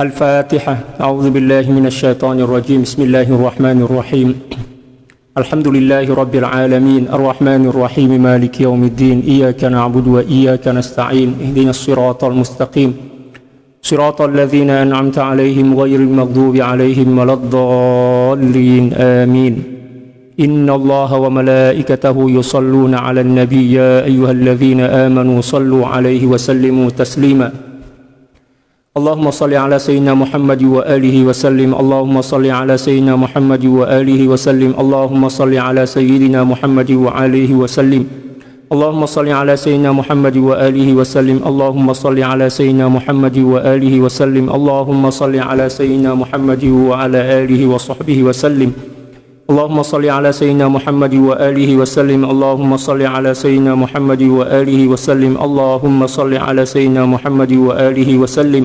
الفاتحة. أعوذ بالله من الشيطان الرجيم. بسم الله الرحمن الرحيم. الحمد لله رب العالمين الرحمن الرحيم مالك يوم الدين إياك نعبد وإياك نستعين اهدنا الصراط المستقيم صراط الذين أنعمت عليهم غير المغضوب عليهم ولا الضالين آمين. إن الله وملائكته يصلون على النبي يا أيها الذين آمنوا صلوا عليه وسلموا تسليما. اللهم صل على سيدنا محمد وآله وسلم. اللهم صل على سيدنا محمد وآله وسلم. اللهم صل على سيدنا محمد وآله وسلم. اللهم صل على سيدنا محمد وآله وسلم. اللهم صل على سيدنا محمد وآله وسلم. اللهم صل على سيدنا محمد وعلى آله وصحبه وسلم. اللهم صل على سيدنا محمد وآله وسلم. اللهم صل على سيدنا محمد وآله وسلم. اللهم صل على سيدنا محمد وآله وسلم.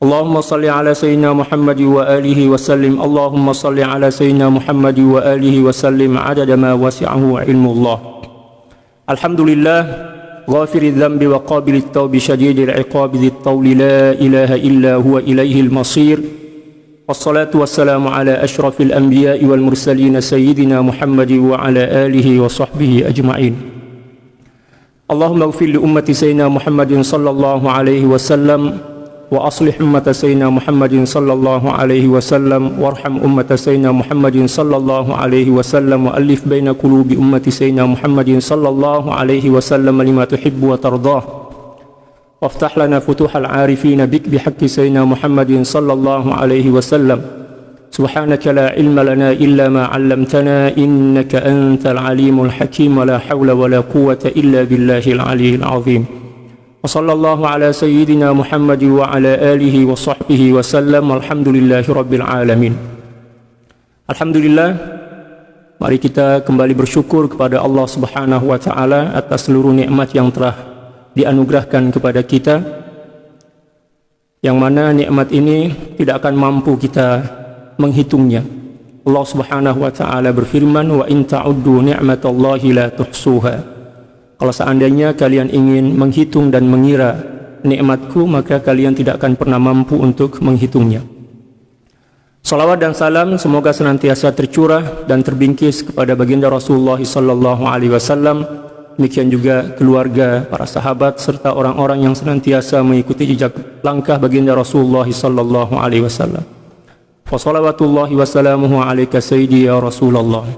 اللهم صل على سيدنا محمد وآله وسلم. اللهم صل على سيدنا محمد وآله وسلم عدد ما وسعه علم الله. الحمد لله غافر الذنب وقابل التوب شديد العقاب ذي الطول لا إله إلا هو إليه المصير. والصلاة والسلام على أشرف الأنبياء والمرسلين سيدنا محمد وعلى آله وصحبه أجمعين. اللهم اغفر لأمة سيدنا محمد صلى الله عليه وسلم وأصلح أمة سيدنا محمد صلى الله عليه وسلم وارحم أمة سيدنا محمد صلى الله عليه وسلم وألف بين قلوب أمة سيدنا محمد صلى الله عليه وسلم لما تحب وترضاه وافتح لنا فتوح العارفين بك بحق سيدنا محمد صلى الله عليه وسلم. سبحانك لا علم لنا إلا ما علمتنا إنك أنت العليم الحكيم ولا حول ولا قوة إلا بالله العلي العظيم. وصلى الله على سيدنا محمد وعلى آله وصحبه وسلم والحمد لله رب العالمين. Alhamdulillah, mari kita kembali bersyukur kepada Allah Subhanahu wa taala atas seluruh nikmat yang telah dianugerahkan kepada kita, yang mana nikmat ini tidak akan mampu kita menghitungnya. Allah Subhanahu wa taala berfirman, wa in ta'uddu ni'matallahi la tuhsuha. Kalau seandainya kalian ingin menghitung dan mengira nikmatku, maka kalian tidak akan pernah mampu untuk menghitungnya. Salawat dan salam semoga senantiasa tercurah dan terbingkis kepada baginda Rasulullah sallallahu alaihi wasallam, demikian juga keluarga, para sahabat serta orang-orang yang senantiasa mengikuti jejak langkah baginda Rasulullah sallallahu alaihi wasallam. Wa salawatullahi wa salamuhu alaika sayyidi ya Rasulullah.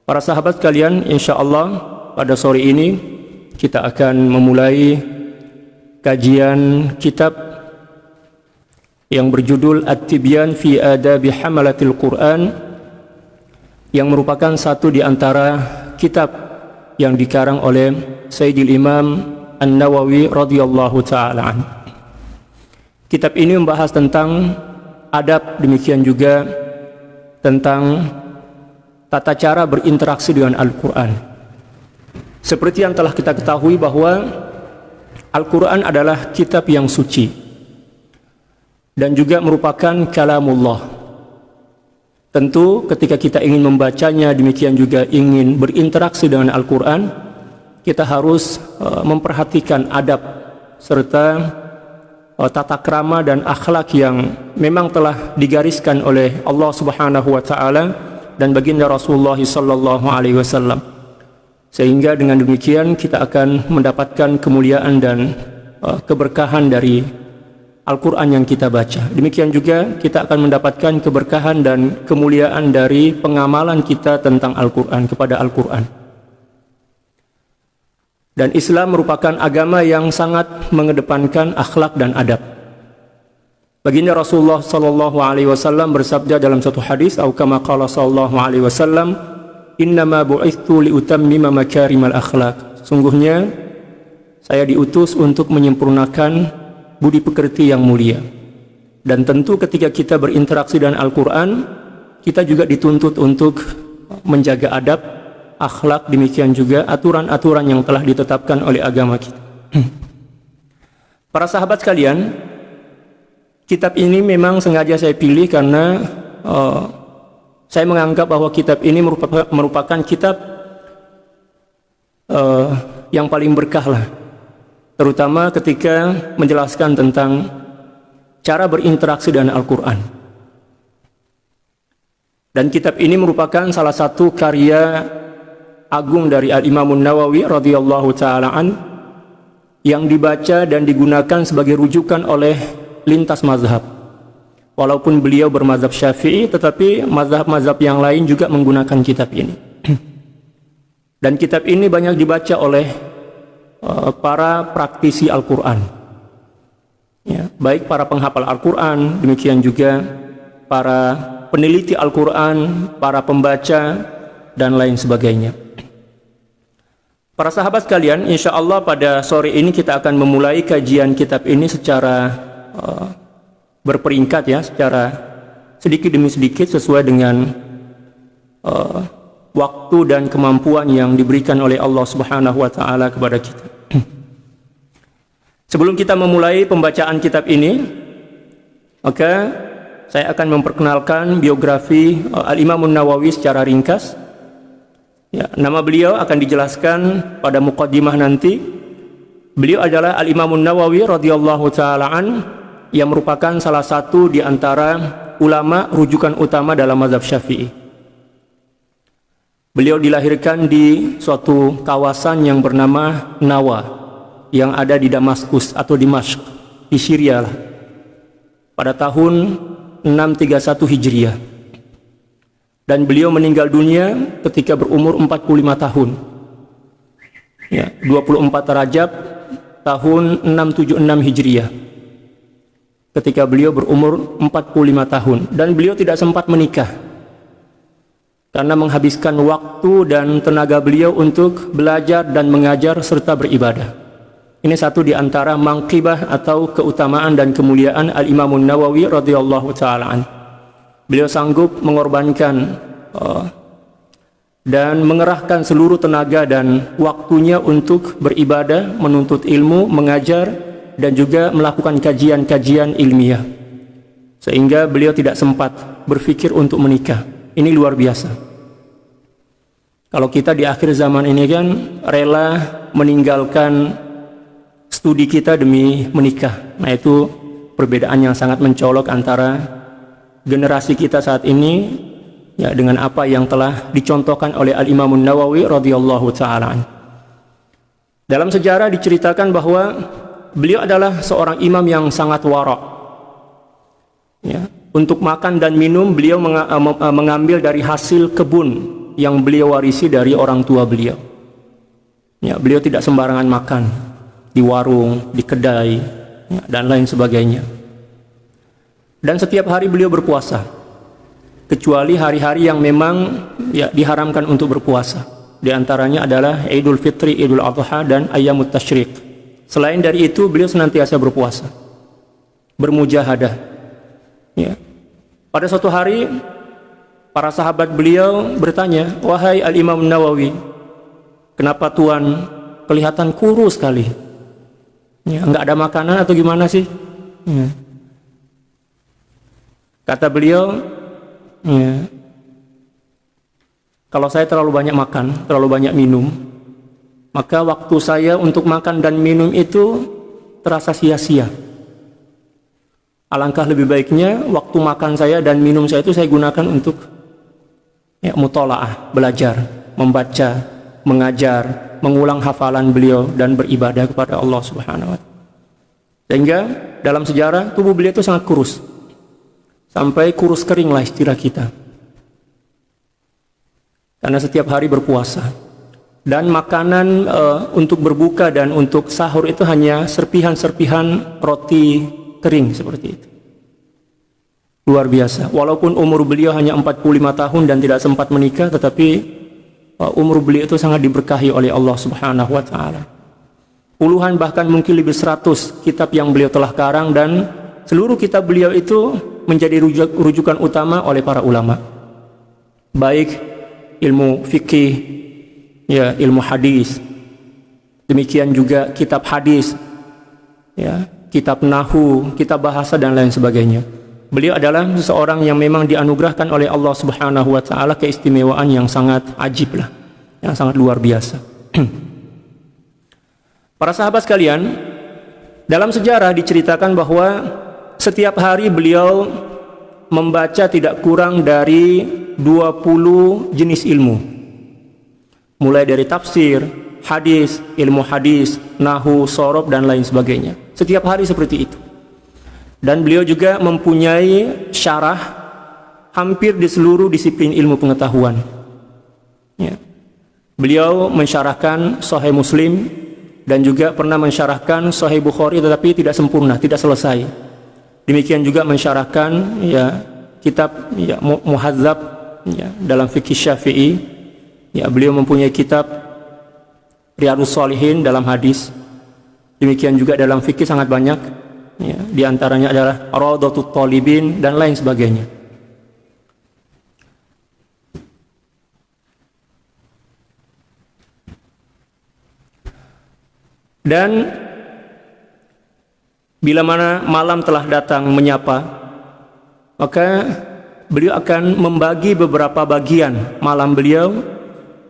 Para sahabat kalian, insyaallah pada sore ini kita akan memulai kajian kitab yang berjudul At-Tibyan fi Adabi Hamalatil Quran, yang merupakan satu di antara kitab yang dikarang oleh Sayyidil Imam An-Nawawi radhiyallahu ta'ala anhu. Kitab ini membahas tentang adab, demikian juga tentang tata cara berinteraksi dengan Al-Quran. Seperti yang telah kita ketahui bahwa Al-Quran adalah kitab yang suci dan juga merupakan kalamullah. Tentu ketika kita ingin membacanya, demikian juga ingin berinteraksi dengan Al-Quran, kita harus memperhatikan adab serta tata krama dan akhlak yang memang telah digariskan oleh Allah Subhanahu wa taala dan baginda Rasulullah sallallahu alaihi wasallam. Sehingga dengan demikian kita akan mendapatkan kemuliaan dan keberkahan dari Al-Quran yang kita baca. Demikian juga kita akan mendapatkan keberkahan dan kemuliaan dari pengamalan kita tentang Al-Quran, kepada Al-Quran. Dan Islam merupakan agama yang sangat mengedepankan akhlak dan adab. Baginda Rasulullah sallallahu alaihi wasallam bersabda dalam satu hadis, atau kama qala sallallahu alaihi wasallam, innama bu'ithu liutammima makarimal akhlak. Sungguhnya saya diutus untuk menyempurnakan budi pekerti yang mulia. Dan tentu ketika kita berinteraksi dengan Al-Quran, kita juga dituntut untuk menjaga adab, akhlak, demikian juga aturan-aturan yang telah ditetapkan oleh agama kita. Para sahabat sekalian, kitab ini memang sengaja saya pilih karena saya menganggap bahwa kitab ini merupakan kitab yang paling berkah lah, terutama ketika menjelaskan tentang cara berinteraksi dengan Al-Quran. Dan kitab ini merupakan salah satu karya agung dari Al-Imam Nawawi radhiyallahu ta'ala an, yang dibaca dan digunakan sebagai rujukan oleh lintas mazhab. Walaupun beliau bermazhab Syafi'i, tetapi mazhab-mazhab yang lain juga menggunakan kitab ini. Dan kitab ini banyak dibaca oleh para praktisi Al-Quran, ya, baik para penghafal Al-Quran, demikian juga para peneliti Al-Quran, para pembaca, dan lain sebagainya. Para sahabat sekalian, insya Allah pada sore ini kita akan memulai kajian kitab ini secara berperingkat, ya, secara sedikit demi sedikit sesuai dengan waktu dan kemampuan yang diberikan oleh Allah Subhanahu wa Ta'ala kepada kita. Sebelum kita memulai pembacaan kitab ini, maka saya akan memperkenalkan biografi Al-Imam Nawawi secara ringkas. Ya, nama beliau akan dijelaskan pada muqaddimah nanti. Beliau adalah Al-Imam Nawawi radhiyallahu ta'ala an, yang merupakan salah satu di antara ulama rujukan utama dalam mazhab Syafi'i. Beliau dilahirkan di suatu kawasan yang bernama Nawa, yang ada di Damaskus atau Dimashq, di Syria lah, pada tahun 631 Hijriah. Dan beliau meninggal dunia ketika berumur 45 tahun. Ya, 24 Rajab tahun 676 Hijriah. Ketika beliau berumur 45 tahun, dan beliau tidak sempat menikah karena menghabiskan waktu dan tenaga beliau untuk belajar dan mengajar serta beribadah. Ini satu di antara mangqibah atau keutamaan dan kemuliaan Al-Imam Nawawi radhiyallahu ta'ala an. Beliau sanggup mengorbankan dan mengerahkan seluruh tenaga dan waktunya untuk beribadah, menuntut ilmu, mengajar, dan juga melakukan kajian-kajian ilmiah, sehingga beliau tidak sempat berpikir untuk menikah. Ini luar biasa. Kalau kita di akhir zaman ini kan rela meninggalkan studi kita demi menikah. Nah, itu perbedaan yang sangat mencolok antara generasi kita saat ini, ya, dengan apa yang telah dicontohkan oleh Al-Imam Nawawi radhiyallahu ta'ala. Dalam sejarah diceritakan bahwa beliau adalah seorang imam yang sangat wara'. Ya, untuk makan dan minum beliau mengambil dari hasil kebun yang beliau warisi dari orang tua beliau. Ya, beliau tidak sembarangan makan di warung, di kedai, ya, dan lain sebagainya. Dan setiap hari beliau berpuasa, kecuali hari-hari yang memang, ya, diharamkan untuk berpuasa. Di antaranya adalah Idul Fitri, Idul Adha, dan Ayyamut Tasyrik. Selain dari itu, beliau senantiasa berpuasa, bermujahadah. Ya. Pada suatu hari, para sahabat beliau bertanya, "Wahai Al-Imam Nawawi, kenapa Tuan kelihatan kurus sekali? Ya, nggak ada makanan atau gimana sih?" Ya. Kata beliau, ya, kalau saya terlalu banyak makan, terlalu banyak minum, maka waktu saya untuk makan dan minum itu terasa sia-sia. Alangkah lebih baiknya waktu makan saya dan minum saya itu saya gunakan untuk, ya, mutola'ah, belajar, membaca, mengajar, mengulang hafalan beliau, dan beribadah kepada Allah Subhanahu wa Ta'ala. Sehingga dalam sejarah tubuh beliau itu sangat kurus, sampai kurus kering lah istilah kita, karena setiap hari berpuasa. Dan makanan untuk berbuka dan untuk sahur itu hanya serpihan-serpihan roti kering seperti itu. Luar biasa. Walaupun umur beliau hanya 45 tahun dan tidak sempat menikah, tetapi umur beliau itu sangat diberkahi oleh Allah Subhanahu wa Ta'ala. Puluhan bahkan mungkin lebih 100 kitab yang beliau telah karang, dan seluruh kitab beliau itu menjadi rujukan utama oleh para ulama, baik ilmu fikih, ya, ilmu hadis, demikian juga kitab hadis, ya, kitab nahu, kitab bahasa, dan lain sebagainya. Beliau adalah seseorang yang memang dianugerahkan oleh Allah Subhanahu wa Ta'ala keistimewaan yang sangat ajib lah, yang sangat luar biasa. Para sahabat sekalian, dalam sejarah diceritakan bahwa setiap hari beliau membaca tidak kurang dari 20 jenis ilmu. Mulai dari tafsir, hadis, ilmu hadis, nahwu, shorof, dan lain sebagainya. Setiap hari seperti itu. Dan beliau juga mempunyai syarah hampir di seluruh disiplin ilmu pengetahuan. Ya. Beliau mensyarahkan Sahih Muslim dan juga pernah mensyarahkan Sahih Bukhari, tetapi tidak sempurna, tidak selesai. Demikian juga mensyarahkan ya kitab ya Muhadzab ya dalam fikih Syafi'i. Ya, beliau mempunyai kitab Riyadhus Shalihin dalam hadis. Demikian juga dalam fikih sangat banyak. Ya, di antaranya adalah Rawdatut Thalibin dan lain sebagainya. Dan bila mana malam telah datang menyapa, maka beliau akan membagi beberapa bagian malam beliau,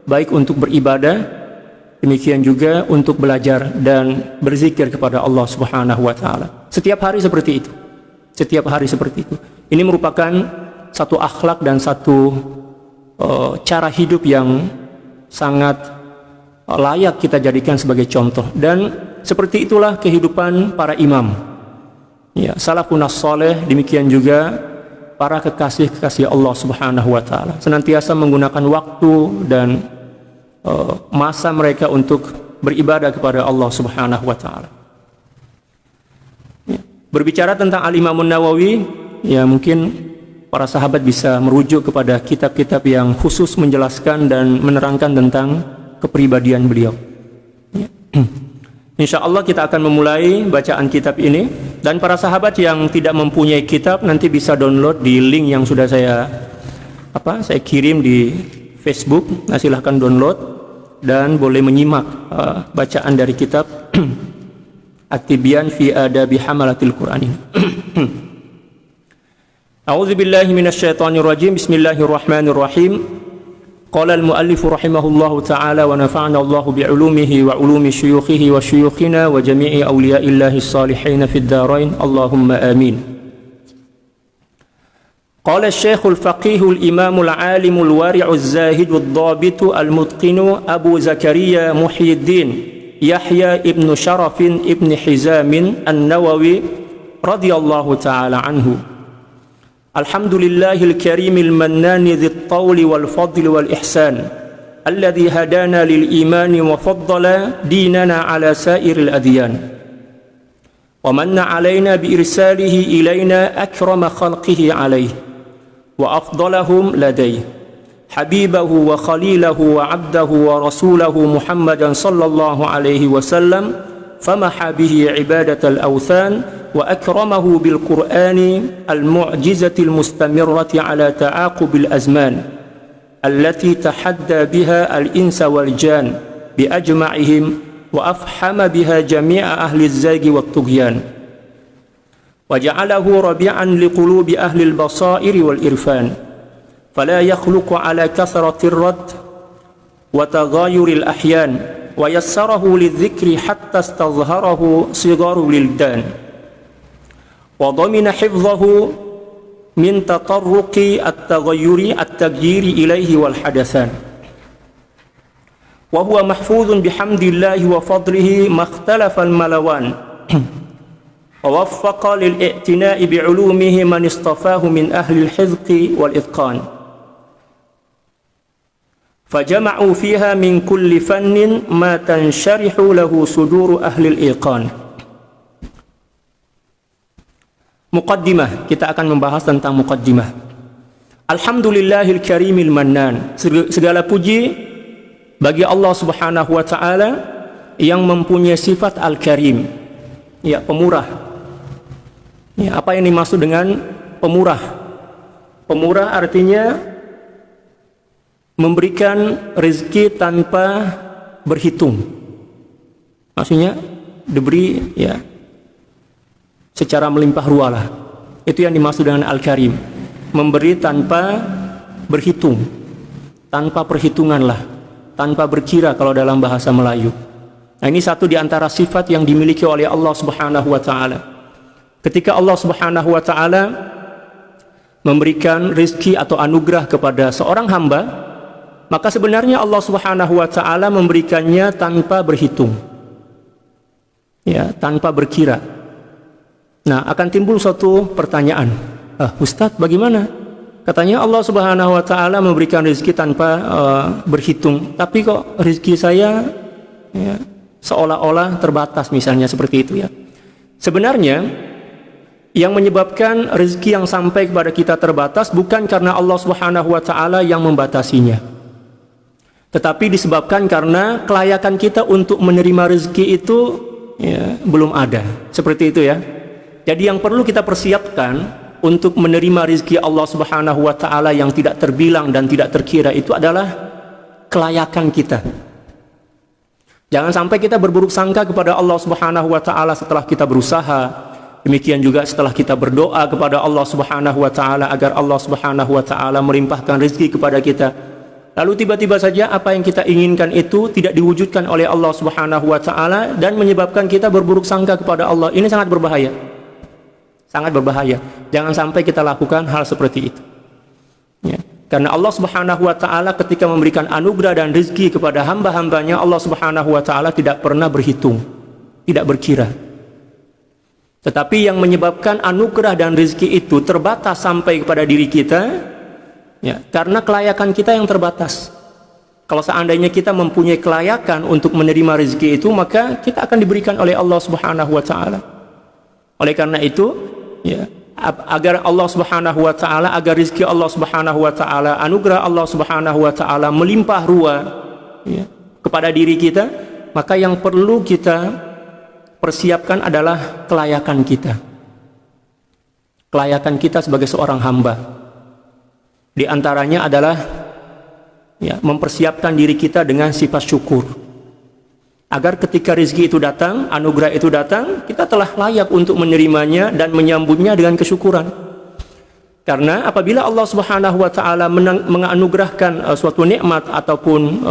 baik untuk beribadah, demikian juga untuk belajar dan berzikir kepada Allah Subhanahu wa taala. Setiap hari seperti itu. Setiap hari seperti itu. Ini merupakan satu akhlak dan satu cara hidup yang sangat layak kita jadikan sebagai contoh. Dan seperti itulah kehidupan para imam. Ya, salafun as-salih, demikian juga para kekasih-kekasih Allah Subhanahu wa taala. Senantiasa menggunakan waktu dan masa mereka untuk beribadah kepada Allah Subhanahu wa taala. Ya. Berbicara tentang Al-Imam An-Nawawi, ya mungkin para sahabat bisa merujuk kepada kitab-kitab yang khusus menjelaskan dan menerangkan tentang kepribadian beliau. Ya. Insya Allah kita akan memulai bacaan kitab ini, dan para sahabat yang tidak mempunyai kitab nanti bisa download di link yang sudah saya kirim di Facebook. Nah, silahkan download dan boleh menyimak bacaan dari kitab At-Tibyan fi Adabi Hamalatil Quran ini. A'udzu billahi minasyaitonir rajim. Bismillahirrahmanirrahim. Qala al-muallif rahimahullahu ta'ala wa nafa'ana Allahu bi'ulumihi wa ulumi syuyukhihi wa syuyukhina wa jami'i awliya'illahi s-salihin fid dharain. Allahumma amin. قال الشيخ الفقيه الإمام العالم الورع الزاهد الضابط المتقن أبو زكريا محي الدين يحيى ابن شرف ابن حزام النووي رضي الله تعالى عنه. الحمد لله الكريم المنان ذي الطول والفضل والإحسان الذي هدانا للإيمان وفضل ديننا على سائر الأديان ومن علينا بإرساله إلينا أكرم خلقه عليه وأفضلهم لديه حبيبه وخليله وعبده ورسوله محمدا صلى الله عليه وسلم فمحى به عبادة الأوثان وأكرمه بالقرآن المعجزة المستمرة على تعاقب الأزمان التي تحدى بها الإنس والجان بأجمعهم وأفحم بها جميع أهل الزيغ والطغيان وجعله ربيعا لقلوب أهل البصائر والإرفان فلا يخلق على كثرة الرد وتغاير الأحيان ويسره للذكر حتى استظهره صغار الولدان وضمن حفظه من تطرق التغيير إليه والحدثان وهو محفوظ بحمد الله وفضله ما اختلف الملوان ووفق للاعتناء بعلومه من اصطفاه من أهل الحذق والإتقان فجمعوا فيها من كل فن ما تنشرح له صدور أهل الإيقان. Muqaddimah, kita akan membahas tentang muqaddimah. Alhamdulillahil karimil mannan. Segala puji bagi Allah Subhanahu wa taala yang mempunyai sifat al-karim. Ya, pemurah. Ya, apa yang dimaksud dengan pemurah? Pemurah artinya memberikan rezeki tanpa berhitung. Maksudnya diberi ya secara melimpah ruah lah. Itu yang dimaksud dengan al-karim. Memberi tanpa berhitung, tanpa perhitungan lah, tanpa berkira kalau dalam bahasa Melayu. Nah, ini satu di antara sifat yang dimiliki oleh Allah Subhanahu wa taala. Ketika Allah Subhanahu wa taala memberikan rezeki atau anugerah kepada seorang hamba, maka sebenarnya Allah Subhanahu wa taala memberikannya tanpa berhitung. Ya, tanpa berkira. Nah, akan timbul suatu pertanyaan. Ustadz, bagaimana? Katanya Allah Subhanahu wa taala memberikan rezeki tanpa berhitung, tapi kok rezeki saya ya, seolah-olah terbatas, misalnya seperti itu ya. Sebenarnya yang menyebabkan rezeki yang sampai kepada kita terbatas bukan karena Allah Subhanahu wa taala yang membatasinya, tetapi disebabkan karena kelayakan kita untuk menerima rezeki itu ya, belum ada. Seperti itu ya. Jadi yang perlu kita persiapkan untuk menerima rezeki Allah Subhanahu wa taala yang tidak terbilang dan tidak terkira itu adalah kelayakan kita. Jangan sampai kita berburuk sangka kepada Allah Subhanahu wa taala setelah kita berusaha. Demikian juga setelah kita berdoa kepada Allah Subhanahu wa taala agar Allah Subhanahu wa taala melimpahkan rezeki kepada kita. Lalu tiba-tiba saja apa yang kita inginkan itu tidak diwujudkan oleh Allah Subhanahu wa taala dan menyebabkan kita berburuk sangka kepada Allah. Ini sangat berbahaya. Sangat berbahaya. Jangan sampai kita lakukan hal seperti itu. Ya. Karena Allah Subhanahu wa taala ketika memberikan anugerah dan rezeki kepada hamba-hambanya, Allah Subhanahu wa taala tidak pernah berhitung, tidak berkira. Tetapi yang menyebabkan anugerah dan rezeki itu terbatas sampai kepada diri kita ya, karena kelayakan kita yang terbatas. Kalau seandainya kita mempunyai kelayakan untuk menerima rezeki itu, maka kita akan diberikan oleh Allah Subhanahu wa taala. Oleh karena itu ya, agar Allah Subhanahu wa taala, agar rezeki Allah Subhanahu wa taala, anugerah Allah Subhanahu wa taala melimpah ruah ya, kepada diri kita, maka yang perlu kita persiapkan adalah kelayakan kita. Kelayakan kita sebagai seorang hamba. Di antaranya adalah ya, mempersiapkan diri kita dengan sifat syukur. Agar ketika rezeki itu datang, anugerah itu datang, kita telah layak untuk menerimanya dan menyambutnya dengan kesyukuran. Karena apabila Allah Subhanahu wa taala menganugerahkan suatu nikmat ataupun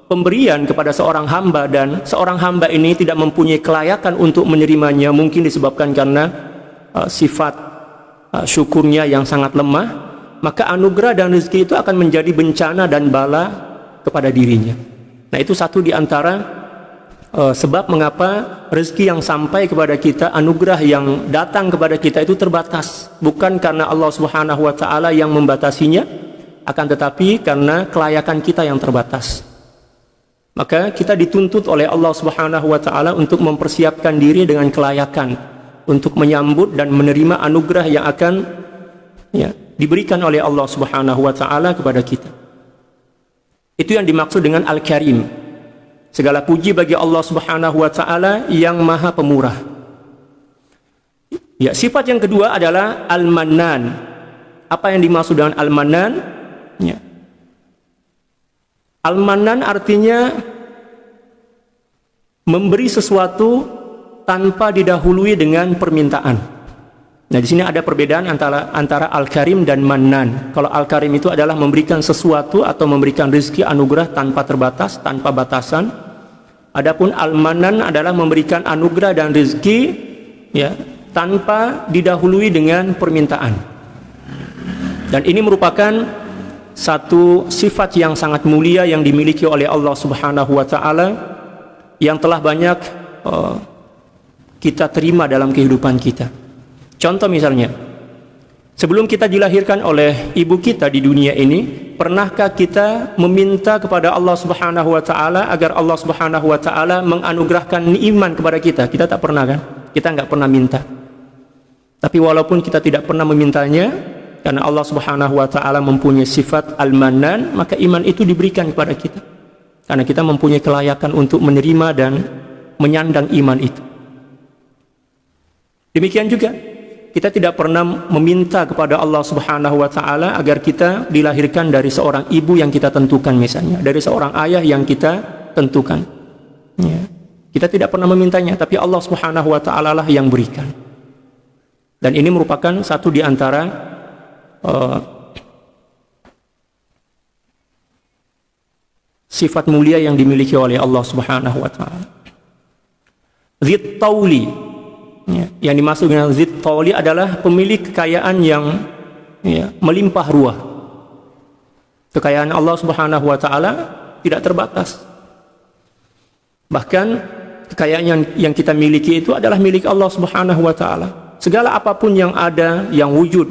pemberian kepada seorang hamba dan seorang hamba ini tidak mempunyai kelayakan untuk menerimanya, mungkin disebabkan karena sifat syukurnya yang sangat lemah, maka anugerah dan rezeki itu akan menjadi bencana dan bala kepada dirinya. Nah, itu satu di antara sebab mengapa rezeki yang sampai kepada kita, anugerah yang datang kepada kita itu terbatas, bukan karena Allah Subhanahu wa taala yang membatasinya, akan tetapi karena kelayakan kita yang terbatas. Maka kita dituntut oleh Allah Subhanahu wa taala untuk mempersiapkan diri dengan kelayakan untuk menyambut dan menerima anugerah yang akan ya, diberikan oleh Allah Subhanahu wa taala kepada kita. Itu yang dimaksud dengan Al-Karim. Segala puji bagi Allah Subhanahu wa taala yang Maha Pemurah. Ya, sifat yang kedua adalah Al-Mannan. Apa yang dimaksud dengan Al-Mannan? Ya. Al-Mannan artinya memberi sesuatu tanpa didahului dengan permintaan. Nah, di sini ada perbedaan antara Al-Karim dan Mannan. Kalau Al-Karim itu adalah memberikan sesuatu atau memberikan rezeki anugerah tanpa terbatas, tanpa batasan. Adapun Al-Mannan adalah memberikan anugerah dan rezeki ya, tanpa didahului dengan permintaan. Dan ini merupakan satu sifat yang sangat mulia yang dimiliki oleh Allah Subhanahu wa taala yang telah banyak kita terima dalam kehidupan kita. Contoh misalnya, sebelum kita dilahirkan oleh ibu kita di dunia ini, pernahkah kita meminta kepada Allah Subhanahu wa taala agar Allah Subhanahu wa taala menganugerahkan iman kepada kita? Kita tak pernah, kan? Kita nggak pernah minta. Tapi walaupun kita tidak pernah memintanya, karena Allah Subhanahu wa taala mempunyai sifat Al-Mannan, maka iman itu diberikan kepada kita. Karena kita mempunyai kelayakan untuk menerima dan menyandang iman itu. Demikian juga kita tidak pernah meminta kepada Allah Subhanahu wa taala agar kita dilahirkan dari seorang ibu yang kita tentukan, misalnya dari seorang ayah yang kita tentukan ya. Kita tidak pernah memintanya, tapi Allah Subhanahu wa taala lah yang berikan. Dan ini merupakan satu di antara sifat mulia yang dimiliki oleh Allah Subhanahu wa taala. Dzit tauli. Yang dimaksud dengan Dzit Tawli adalah pemilik kekayaan yang melimpah ruah. Kekayaan Allah Subhanahu wa taala tidak terbatas. Bahkan kekayaan yang kita miliki itu adalah milik Allah Subhanahu wa taala. Segala apapun yang ada, yang wujud,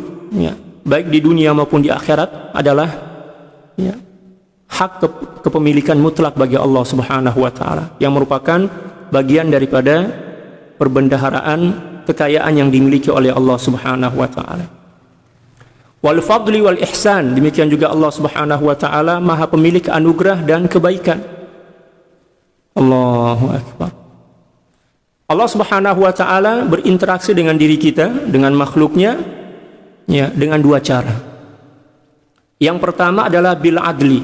baik di dunia maupun di akhirat adalah hak kepemilikan mutlak bagi Allah Subhanahu wa taala, yang merupakan bagian daripada perbendaharaan kekayaan yang dimiliki oleh Allah Subhanahu wa taala. Wal fadli wal ihsan, demikian juga Allah Subhanahu wa taala Maha pemilik anugerah dan kebaikan. Allahu akbar. Allah Subhanahu wa taala berinteraksi dengan diri kita, dengan makhluknya dengan dua cara. Yang pertama adalah bil adli,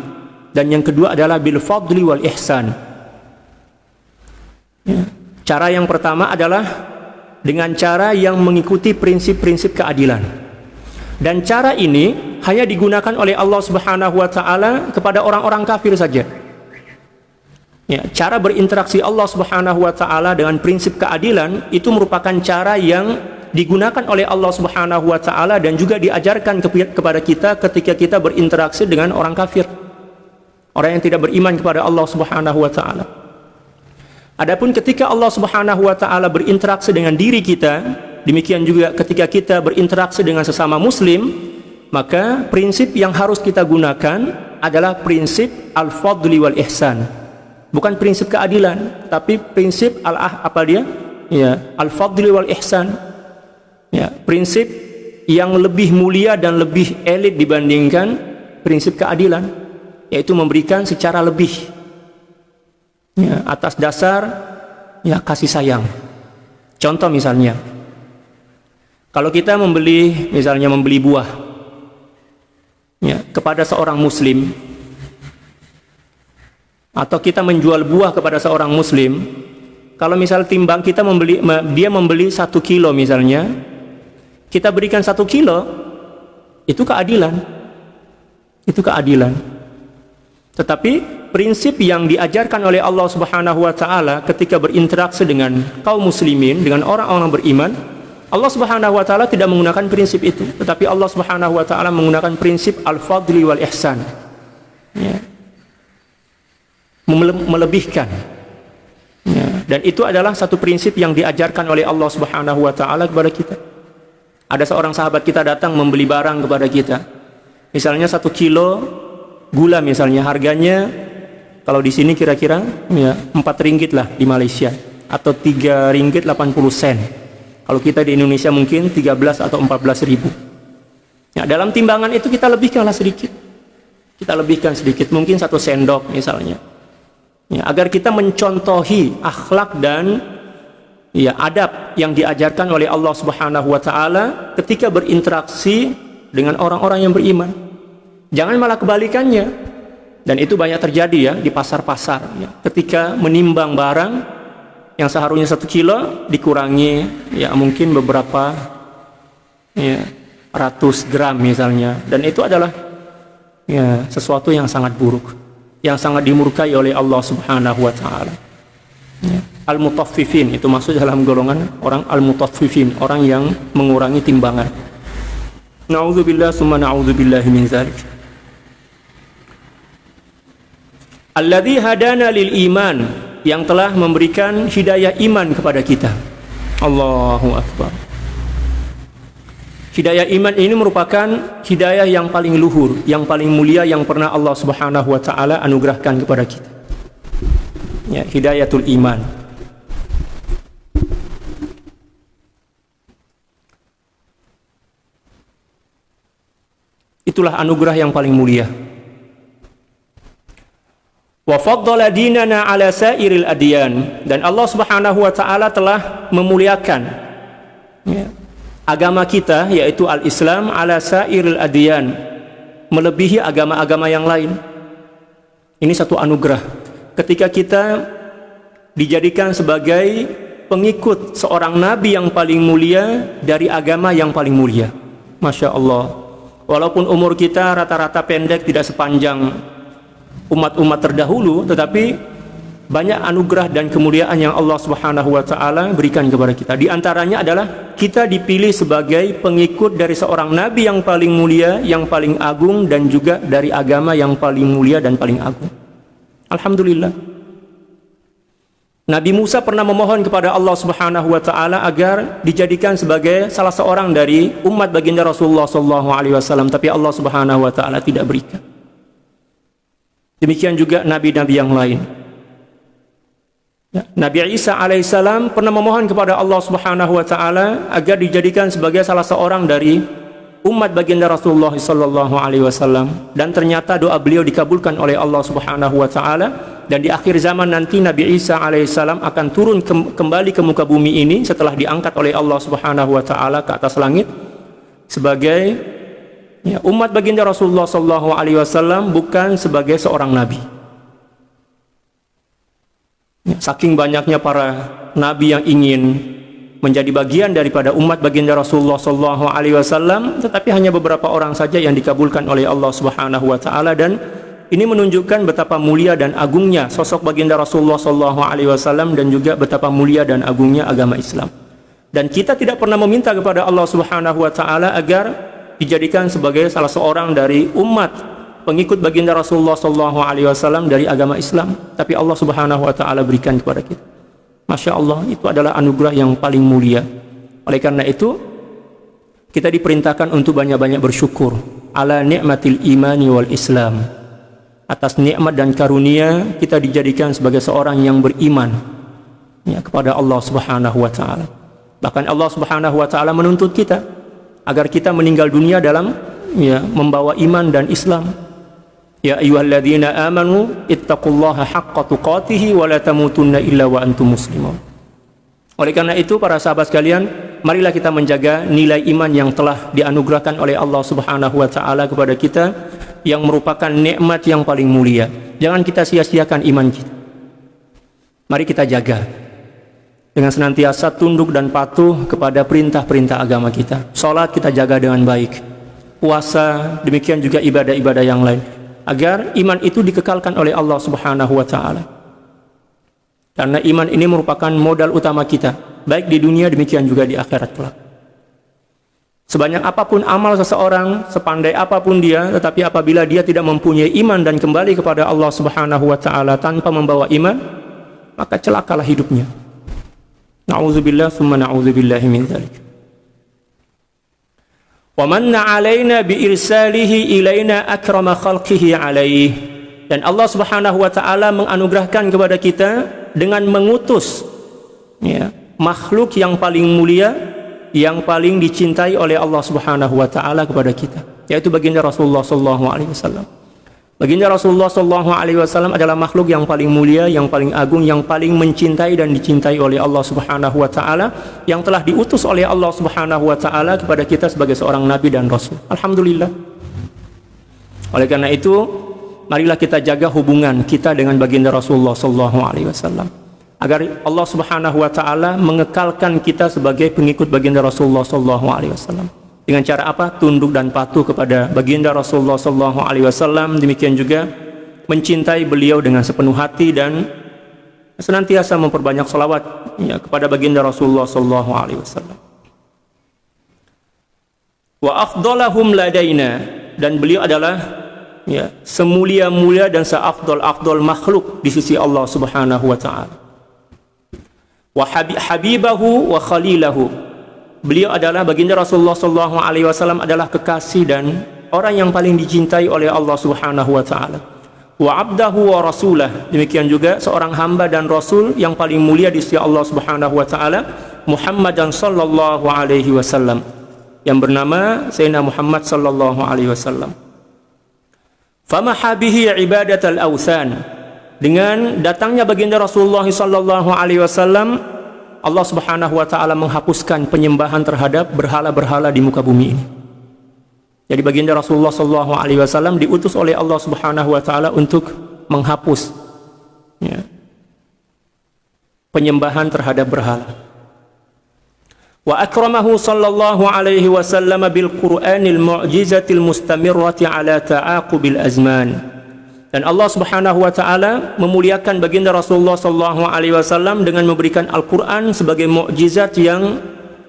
dan yang kedua adalah bil fadli wal ihsan. Cara yang pertama adalah dengan cara yang mengikuti prinsip-prinsip keadilan. Dan cara ini hanya digunakan oleh Allah Subhanahu wa taala kepada orang-orang kafir saja. Cara berinteraksi Allah Subhanahu wa taala dengan prinsip keadilan itu merupakan cara yang digunakan oleh Allah Subhanahu wa taala dan juga diajarkan kepada kita ketika kita berinteraksi dengan orang kafir, orang yang tidak beriman kepada Allah Subhanahu wa taala. Adapun ketika Allah Subhanahu wa taala berinteraksi dengan diri kita, demikian juga ketika kita berinteraksi dengan sesama muslim, maka prinsip yang harus kita gunakan adalah prinsip al-fadli wal ihsan. Bukan prinsip keadilan, tapi prinsip al-fadli wal ihsan. Prinsip yang lebih mulia dan lebih elit dibandingkan prinsip keadilan, yaitu memberikan secara lebih, atas dasar kasih sayang. Contoh misalnya, kalau kita membeli buah kepada seorang muslim, atau kita menjual buah kepada seorang muslim, kalau misal timbang kita dia membeli 1 kilo misalnya, kita berikan 1 kilo, itu keadilan. Itu keadilan. Tetapi prinsip yang diajarkan oleh Allah Subhanahu wa taala ketika berinteraksi dengan kaum muslimin, dengan orang-orang beriman, Allah Subhanahu wa taala tidak menggunakan prinsip itu, tetapi Allah Subhanahu wa taala menggunakan prinsip al-fadli wal ihsan. Melebihkan. Dan itu adalah satu prinsip yang diajarkan oleh Allah Subhanahu wa taala kepada kita. Ada seorang sahabat kita datang membeli barang kepada kita. Misalnya 1 kilo gula misalnya, harganya kalau di sini kira-kira 4 ringgit lah di Malaysia, atau 3 ringgit 80 sen. Kalau kita di Indonesia mungkin 13 atau 14 ribu. Dalam timbangan itu kita lebihkanlah sedikit. Kita lebihkan sedikit, mungkin 1 sendok misalnya. Agar kita mencontohi akhlak dan adab yang diajarkan oleh Allah Subhanahu wa taala ketika berinteraksi dengan orang-orang yang beriman. Jangan malah kebalikannya. Dan itu banyak terjadi di pasar-pasar. Ketika menimbang barang yang seharusnya 1 kilo dikurangi mungkin beberapa ratus gram misalnya. Dan itu adalah sesuatu yang sangat buruk, yang sangat dimurkai oleh Allah Subhanahu wa taala. Al-mutaffifin itu masuk dalam golongan orang al-mutaffifin, orang yang mengurangi timbangan. Na'udzubillah summa na'udzubillahi min dzalik. Alladzi hadana lil iman, yang telah memberikan hidayah iman kepada kita. Allahu akbar. Hidayah iman ini merupakan hidayah yang paling luhur, yang paling mulia yang pernah Allah Subhanahu wa taala anugerahkan kepada kita. Hidayatul iman. Itulah anugerah yang paling mulia. Wa faddala dinana ala sairil adyan, dan Allah Subhanahu wa taala telah memuliakan agama kita, yaitu al-Islam, ala sairil adyan, melebihi agama-agama yang lain. Ini satu anugerah ketika kita dijadikan sebagai pengikut seorang nabi yang paling mulia dari agama yang paling mulia. Masya Allah. Walaupun umur kita rata-rata pendek, tidak sepanjang umat-umat terdahulu, tetapi banyak anugerah dan kemuliaan yang Allah Subhanahu wa taala berikan kepada kita. Di antaranya adalah kita dipilih sebagai pengikut dari seorang nabi yang paling mulia, yang paling agung, dan juga dari agama yang paling mulia dan paling agung. Alhamdulillah. Nabi Musa pernah memohon kepada Allah Subhanahu wa taala agar dijadikan sebagai salah seorang dari umat baginda Rasulullah sallallahu alaihi wasallam, tapi Allah Subhanahu wa taala tidak berikan. Demikian juga nabi-nabi yang lain. Nabi Isa alaihissalam pernah memohon kepada Allah Subhanahu wa taala agar dijadikan sebagai salah seorang dari umat baginda Rasulullah sallallahu alaihi wasallam, dan ternyata doa beliau dikabulkan oleh Allah Subhanahu wa taala, dan di akhir zaman nanti Nabi Isa alaihissalam akan turun kembali ke muka bumi ini setelah diangkat oleh Allah Subhanahu wa taala ke atas langit sebagai umat baginda Rasulullah sallallahu alaihi wasallam, bukan sebagai seorang nabi. Saking banyaknya para nabi yang ingin menjadi bagian daripada umat baginda Rasulullah sallallahu alaihi wasallam, tetapi hanya beberapa orang saja yang dikabulkan oleh Allah Subhanahu wa taala, dan ini menunjukkan betapa mulia dan agungnya sosok baginda Rasulullah sallallahu alaihi wasallam, dan juga betapa mulia dan agungnya agama Islam. Dan kita tidak pernah meminta kepada Allah Subhanahu wa taala agar dijadikan sebagai salah seorang dari umat pengikut baginda Rasulullah sallallahu alaihi wasallam dari agama Islam, tapi Allah Subhanahu wa taala berikan kepada kita. Masya Allah, itu adalah anugerah yang paling mulia. Oleh karena itu, kita diperintahkan untuk banyak-banyak bersyukur ala ni'matil imani wal Islam. Atas nikmat dan karunia kita dijadikan sebagai seorang yang beriman kepada Allah Subhanahu wa taala. Bahkan Allah Subhanahu wa taala menuntut kita agar kita meninggal dunia dalam membawa iman dan Islam. Ya ayyuhalladzina amanu ittaqullaha haqqa tuqatih wa la tamutunna illa wa antum muslimun. Oleh karena itu, para sahabat sekalian, marilah kita menjaga nilai iman yang telah dianugerahkan oleh Allah Subhanahu wa taala kepada kita, yang merupakan nikmat yang paling mulia. Jangan kita sia-siakan iman kita. Mari kita jaga dengan senantiasa tunduk dan patuh kepada perintah-perintah agama kita. Salat kita jaga dengan baik. Puasa, demikian juga ibadah-ibadah yang lain, agar iman itu dikekalkan oleh Allah Subhanahu wa taala. Karena iman ini merupakan modal utama kita, baik di dunia demikian juga di akhirat kelak. Sebanyak apapun amal seseorang, sepandai apapun dia, tetapi apabila dia tidak mempunyai iman dan kembali kepada Allah Subhanahu wa taala tanpa membawa iman, maka celakalah hidupnya. Na'udzubillah tsumma na'udzubillahi min dzalik. Wa manna 'alaina bi irsalihi ilaina akrama khalqihi 'alaihi. Dan Allah Subhanahu wa taala menganugerahkan kepada kita dengan mengutus makhluk yang paling mulia, yang paling dicintai oleh Allah Subhanahu wa taala kepada kita, yaitu baginda Rasulullah sallallahu alaihi wasallam. Baginda Rasulullah sallallahu alaihi wasallam adalah makhluk yang paling mulia, yang paling agung, yang paling mencintai dan dicintai oleh Allah Subhanahu wa taala, yang telah diutus oleh Allah Subhanahu wa taala kepada kita sebagai seorang nabi dan rasul. Alhamdulillah. Oleh karena itu, marilah kita jaga hubungan kita dengan baginda Rasulullah sallallahu alaihi wasallam, agar Allah Subhanahu wa taala mengekalkan kita sebagai pengikut baginda Rasulullah sallallahu alaihi wasallam. Dengan cara apa? Tunduk dan patuh kepada baginda Rasulullah sallallahu alaihi wasallam, demikian juga mencintai beliau dengan sepenuh hati dan senantiasa memperbanyak salawat kepada baginda Rasulullah sallallahu alaihi wasallam. Wa afdalahum ladaina, dan beliau adalah semulia-mulia dan seafdal-afdal makhluk di sisi Allah Subhanahu wa taala. Wa habibahu wa khalilahu, beliau adalah baginda Rasulullah sallallahu alaihi wasallam adalah kekasih dan orang yang paling dicintai oleh Allah Subhanahu wa taala. Wa abdahu wa rasulah, demikian juga seorang hamba dan rasul yang paling mulia di sisi Allah Subhanahu wa taala, Muhammadan sallallahu alaihi wasallam, yang bernama Sayyidina Muhammad sallallahu alaihi wasallam. Famaha bihi ibadatal awthan, dengan datangnya baginda Rasulullah sallallahu alaihi wasallam, Allah Subhanahu wa taala menghapuskan penyembahan terhadap berhala-berhala di muka bumi ini. Jadi baginda Rasulullah sallallahu alaihi wasallam diutus oleh Allah Subhanahu wa taala untuk menghapus penyembahan terhadap berhala. Wa akramahu sallallahu alaihi wasallam bil Qur'anil mu'jizatil mustamirrati ala ta'aqubil azman. Dan Allah Subhanahu wa taala memuliakan baginda Rasulullah sallallahu alaihi wasallam dengan memberikan Al-Qur'an sebagai mukjizat yang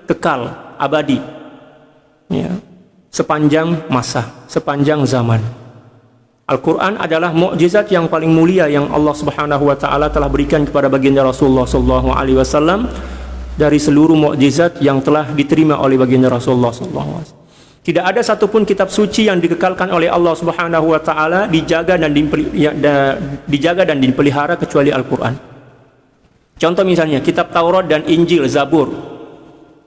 kekal, abadi. Ya, sepanjang masa, sepanjang zaman. Al-Qur'an adalah mukjizat yang paling mulia yang Allah Subhanahu wa taala telah berikan kepada baginda Rasulullah sallallahu alaihi wasallam dari seluruh mukjizat yang telah diterima oleh baginda Rasulullah sallallahu alaihi wasallam. Tidak ada satupun kitab suci yang dikekalkan oleh Allah Subhanahu wa taala dijaga dan dipelihara kecuali Al-Qur'an. Contoh misalnya kitab Taurat dan Injil, Zabur.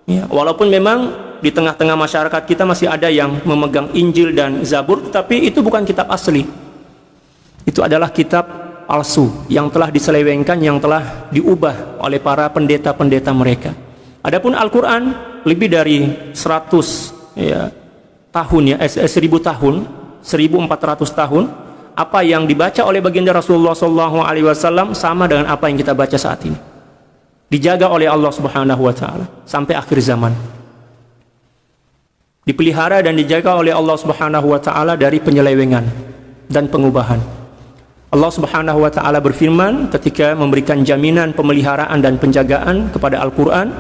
Ya, walaupun memang di tengah-tengah masyarakat kita masih ada yang memegang Injil dan Zabur, tapi itu bukan kitab asli. Itu adalah kitab palsu yang telah diselewengkan, yang telah diubah oleh para pendeta-pendeta mereka. Adapun Al-Qur'an lebih dari 100 tahun 1000 tahun, 1400 tahun, apa yang dibaca oleh baginda Rasulullah SAW sama dengan apa yang kita baca saat ini. Dijaga oleh Allah Subhanahu wa taala sampai akhir zaman. Dipelihara dan dijaga oleh Allah Subhanahu wa taala dari penyelewengan dan pengubahan. Allah Subhanahu wa taala berfirman ketika memberikan jaminan pemeliharaan dan penjagaan kepada Al-Qur'an,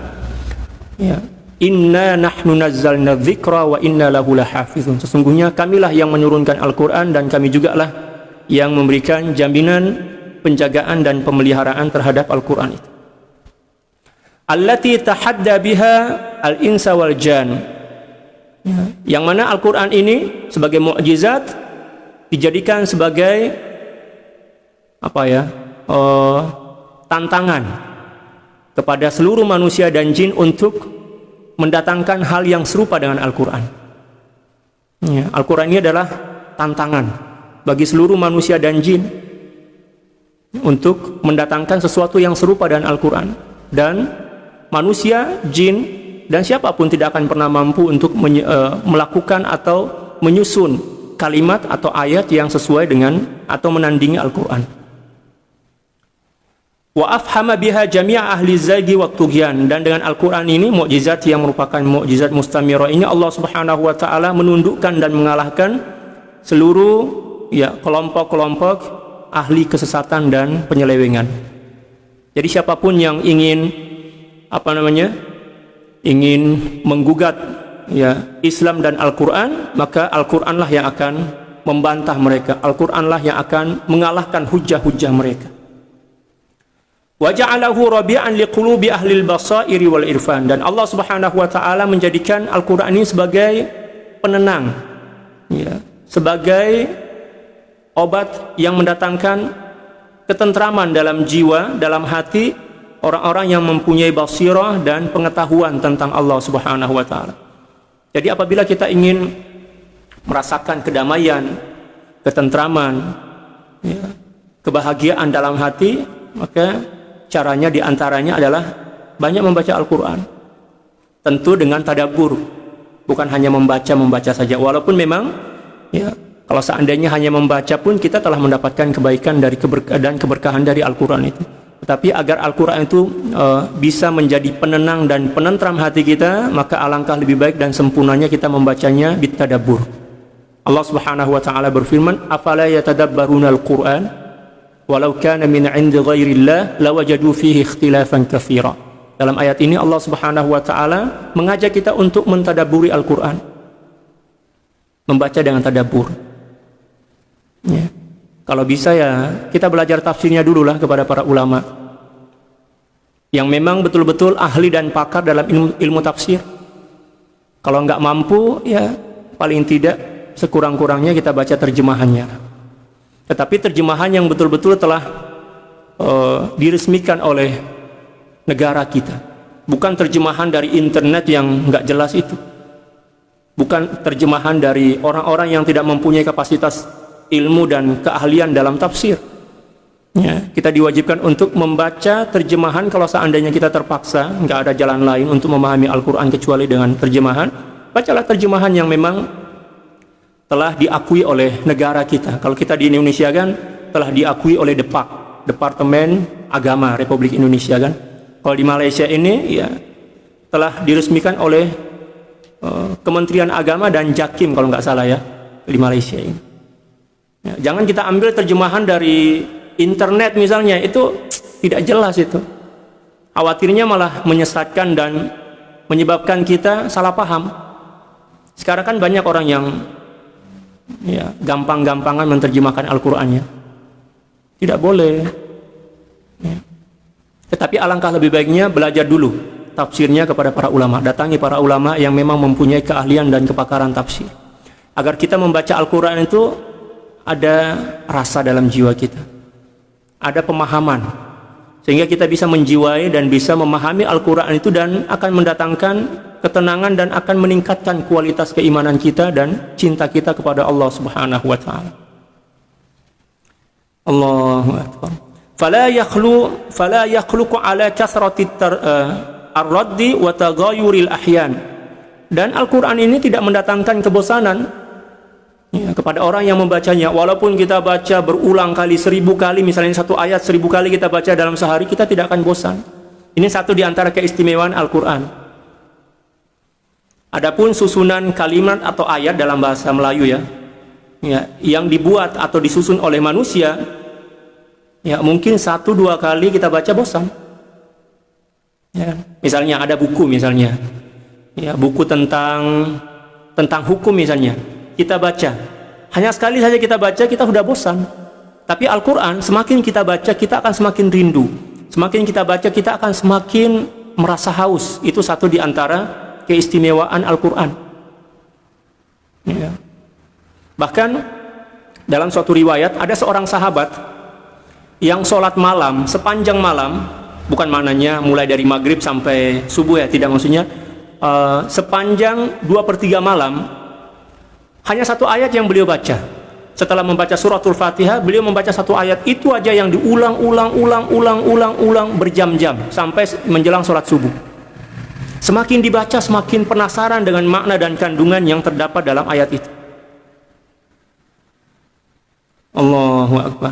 ya, Inna nahnu nazzalna dzikra wa inna lahu lahafizun. Sesungguhnya kamilah yang menurunkan Al-Qur'an dan kami jugalah yang memberikan jaminan penjagaan dan pemeliharaan terhadap Al-Qur'an itu. Allati tahadda biha al-insa wal jan. Yang mana Al-Qur'an ini sebagai mukjizat dijadikan sebagai tantangan kepada seluruh manusia dan jin untuk mendatangkan hal yang serupa dengan Al-Qur'an. Ya, Al-Qur'an ini adalah tantangan bagi seluruh manusia dan jin untuk mendatangkan sesuatu yang serupa dengan Al-Qur'an. Dan manusia, jin, dan siapapun tidak akan pernah mampu untuk melakukan atau menyusun kalimat atau ayat yang sesuai dengan atau menandingi Al-Qur'an. Wa afhama biha jami'a ahli zagi wa tughyan. Dan dengan Al-Qur'an ini, mukjizat yang merupakan mukjizat mustamirah ini, Allah Subhanahu wa taala menundukkan dan mengalahkan seluruh kelompok-kelompok ahli kesesatan dan penyelewengan. Jadi siapapun yang ingin ingin menggugat Islam dan Al-Qur'an, maka Al-Qur'anlah yang akan membantah mereka. Al-Qur'anlah yang akan mengalahkan hujah-hujah mereka. Wa ja'alahu rabi'an liqulubi ahlil basairi wal irfan. Dan Allah Subhanahu wa taala menjadikan Al-Qur'an ini sebagai penenang, sebagai obat yang mendatangkan ketentraman dalam jiwa, dalam hati orang-orang yang mempunyai basirah dan pengetahuan tentang Allah Subhanahu wa taala. Jadi apabila kita ingin merasakan kedamaian, ketentraman, kebahagiaan dalam hati, maka caranya diantaranya adalah banyak membaca Al-Qur'an. Tentu dengan tadabbur, bukan hanya membaca saja. Walaupun memang kalau seandainya hanya membaca pun kita telah mendapatkan kebaikan dari keberkahan dari Al-Qur'an itu. Tetapi agar Al-Qur'an itu bisa menjadi penenang dan penentram hati kita, maka alangkah lebih baik dan sempurnanya kita membacanya bitadabbur. Allah Subhanahu wa taala berfirman, "Afala yatadabbaruna al-Qur'an walau kana min 'indi ghairillah lawajadu fihi ikhtilafan katsira." Dalam ayat ini Allah Subhanahu wa taala mengajak kita untuk mentadabburi Al-Qur'an. Membaca dengan tadabbur. Kalau bisa kita belajar tafsirnya dululah kepada para ulama yang memang betul-betul ahli dan pakar dalam ilmu tafsir. Kalau nggak mampu, paling tidak sekurang-kurangnya kita baca terjemahannya. Tetapi terjemahan yang betul-betul telah diresmikan oleh negara kita, bukan terjemahan dari internet yang nggak jelas itu, bukan terjemahan dari orang-orang yang tidak mempunyai kapasitas ilmu dan keahlian dalam tafsir. Kita diwajibkan untuk membaca terjemahan. Kalau seandainya kita terpaksa, nggak ada jalan lain untuk memahami Al-Quran kecuali dengan terjemahan, bacalah terjemahan yang memang telah diakui oleh negara kita. Kalau kita di Indonesia kan telah diakui oleh DEPAK, Departemen Agama Republik Indonesia kan. Kalau di Malaysia ini telah diresmikan oleh Kementerian Agama dan Jakim kalau nggak salah di Malaysia ini. Ya, jangan kita ambil terjemahan dari internet misalnya, itu tidak jelas itu. Khawatirnya malah menyesatkan dan menyebabkan kita salah paham. Sekarang kan banyak orang yang ya, gampang-gampangan menerjemahkan Al-Qur'annya. Tidak boleh. Ya. Tetapi alangkah lebih baiknya belajar dulu tafsirnya kepada para ulama. Datangi para ulama yang memang mempunyai keahlian dan kepakaran tafsir. Agar kita membaca Al-Qur'an itu ada rasa dalam jiwa kita, ada pemahaman, sehingga kita bisa menjiwai dan bisa memahami Al-Quran itu, dan akan mendatangkan ketenangan dan akan meningkatkan kualitas keimanan kita dan cinta kita kepada Allah Subhanahu wa Ta'ala. Allahu Akbar. Fala yakhluqu ala kathrati ar-raddi wa taghayuril ahyan. Dan Al-Quran ini tidak mendatangkan kebosanan ya, kepada orang yang membacanya. Walaupun kita baca berulang kali, 1000 kali, misalnya satu ayat 1000 kali kita baca dalam sehari, kita tidak akan bosan. Ini satu di antara keistimewaan Al-Quran. Adapun susunan kalimat atau ayat dalam bahasa Melayu ya, yang dibuat atau disusun oleh manusia, ya mungkin 1-2 kali kita baca bosan. Ya, misalnya ada buku misalnya, ya buku tentang hukum misalnya. Kita baca, hanya sekali saja kita baca, kita sudah bosan. Tapi Al-Quran, semakin kita baca, kita akan semakin rindu. Semakin kita baca, kita akan semakin merasa haus. Itu satu di antara keistimewaan Al-Quran ya. Bahkan dalam suatu riwayat, ada seorang sahabat yang sholat malam, sepanjang malam, bukan maknanya mulai dari maghrib sampai subuh ya, tidak, maksudnya sepanjang 2/3 malam, hanya satu ayat yang beliau baca. Setelah membaca suratul Fatihah, beliau membaca satu ayat itu aja yang diulang berjam-jam sampai menjelang sholat subuh. Semakin dibaca, semakin penasaran dengan makna dan kandungan yang terdapat dalam ayat itu. Allahu Akbar.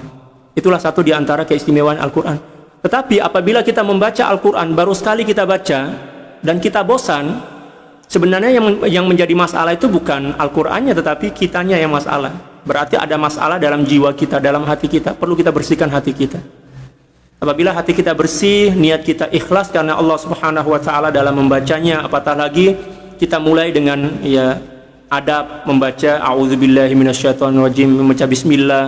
Itulah satu di antara keistimewaan Al-Quran. Tetapi apabila kita membaca Al-Quran baru sekali kita baca dan kita bosan, sebenarnya yang menjadi masalah itu bukan Al-Qur'annya, tetapi kitanya yang masalah. Berarti ada masalah dalam jiwa kita, dalam hati kita. Perlu kita bersihkan hati kita. Apabila hati kita bersih, niat kita ikhlas karena Allah Subhanahu wa Ta'ala dalam membacanya, apatah lagi kita mulai dengan ya adab membaca a'udzubillahi minasyaitonirrajim, membaca bismillah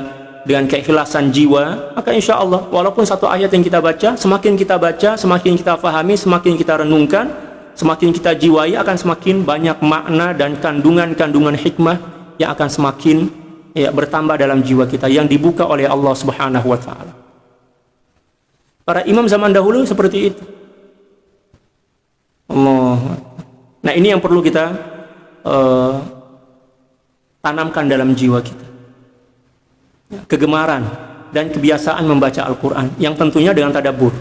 dengan keikhlasan jiwa, maka insya Allah walaupun satu ayat yang kita baca, semakin kita baca, semakin kita fahami, semakin kita renungkan, semakin kita jiwai, akan semakin banyak makna dan kandungan-kandungan hikmah yang akan semakin ya, bertambah dalam jiwa kita, yang dibuka oleh Allah Subhanahu wa Ta'ala. Para imam zaman dahulu seperti itu. Allah. Nah, ini yang perlu kita tanamkan dalam jiwa kita, ya, kegemaran dan kebiasaan membaca Al-Quran, yang tentunya dengan tadabbur.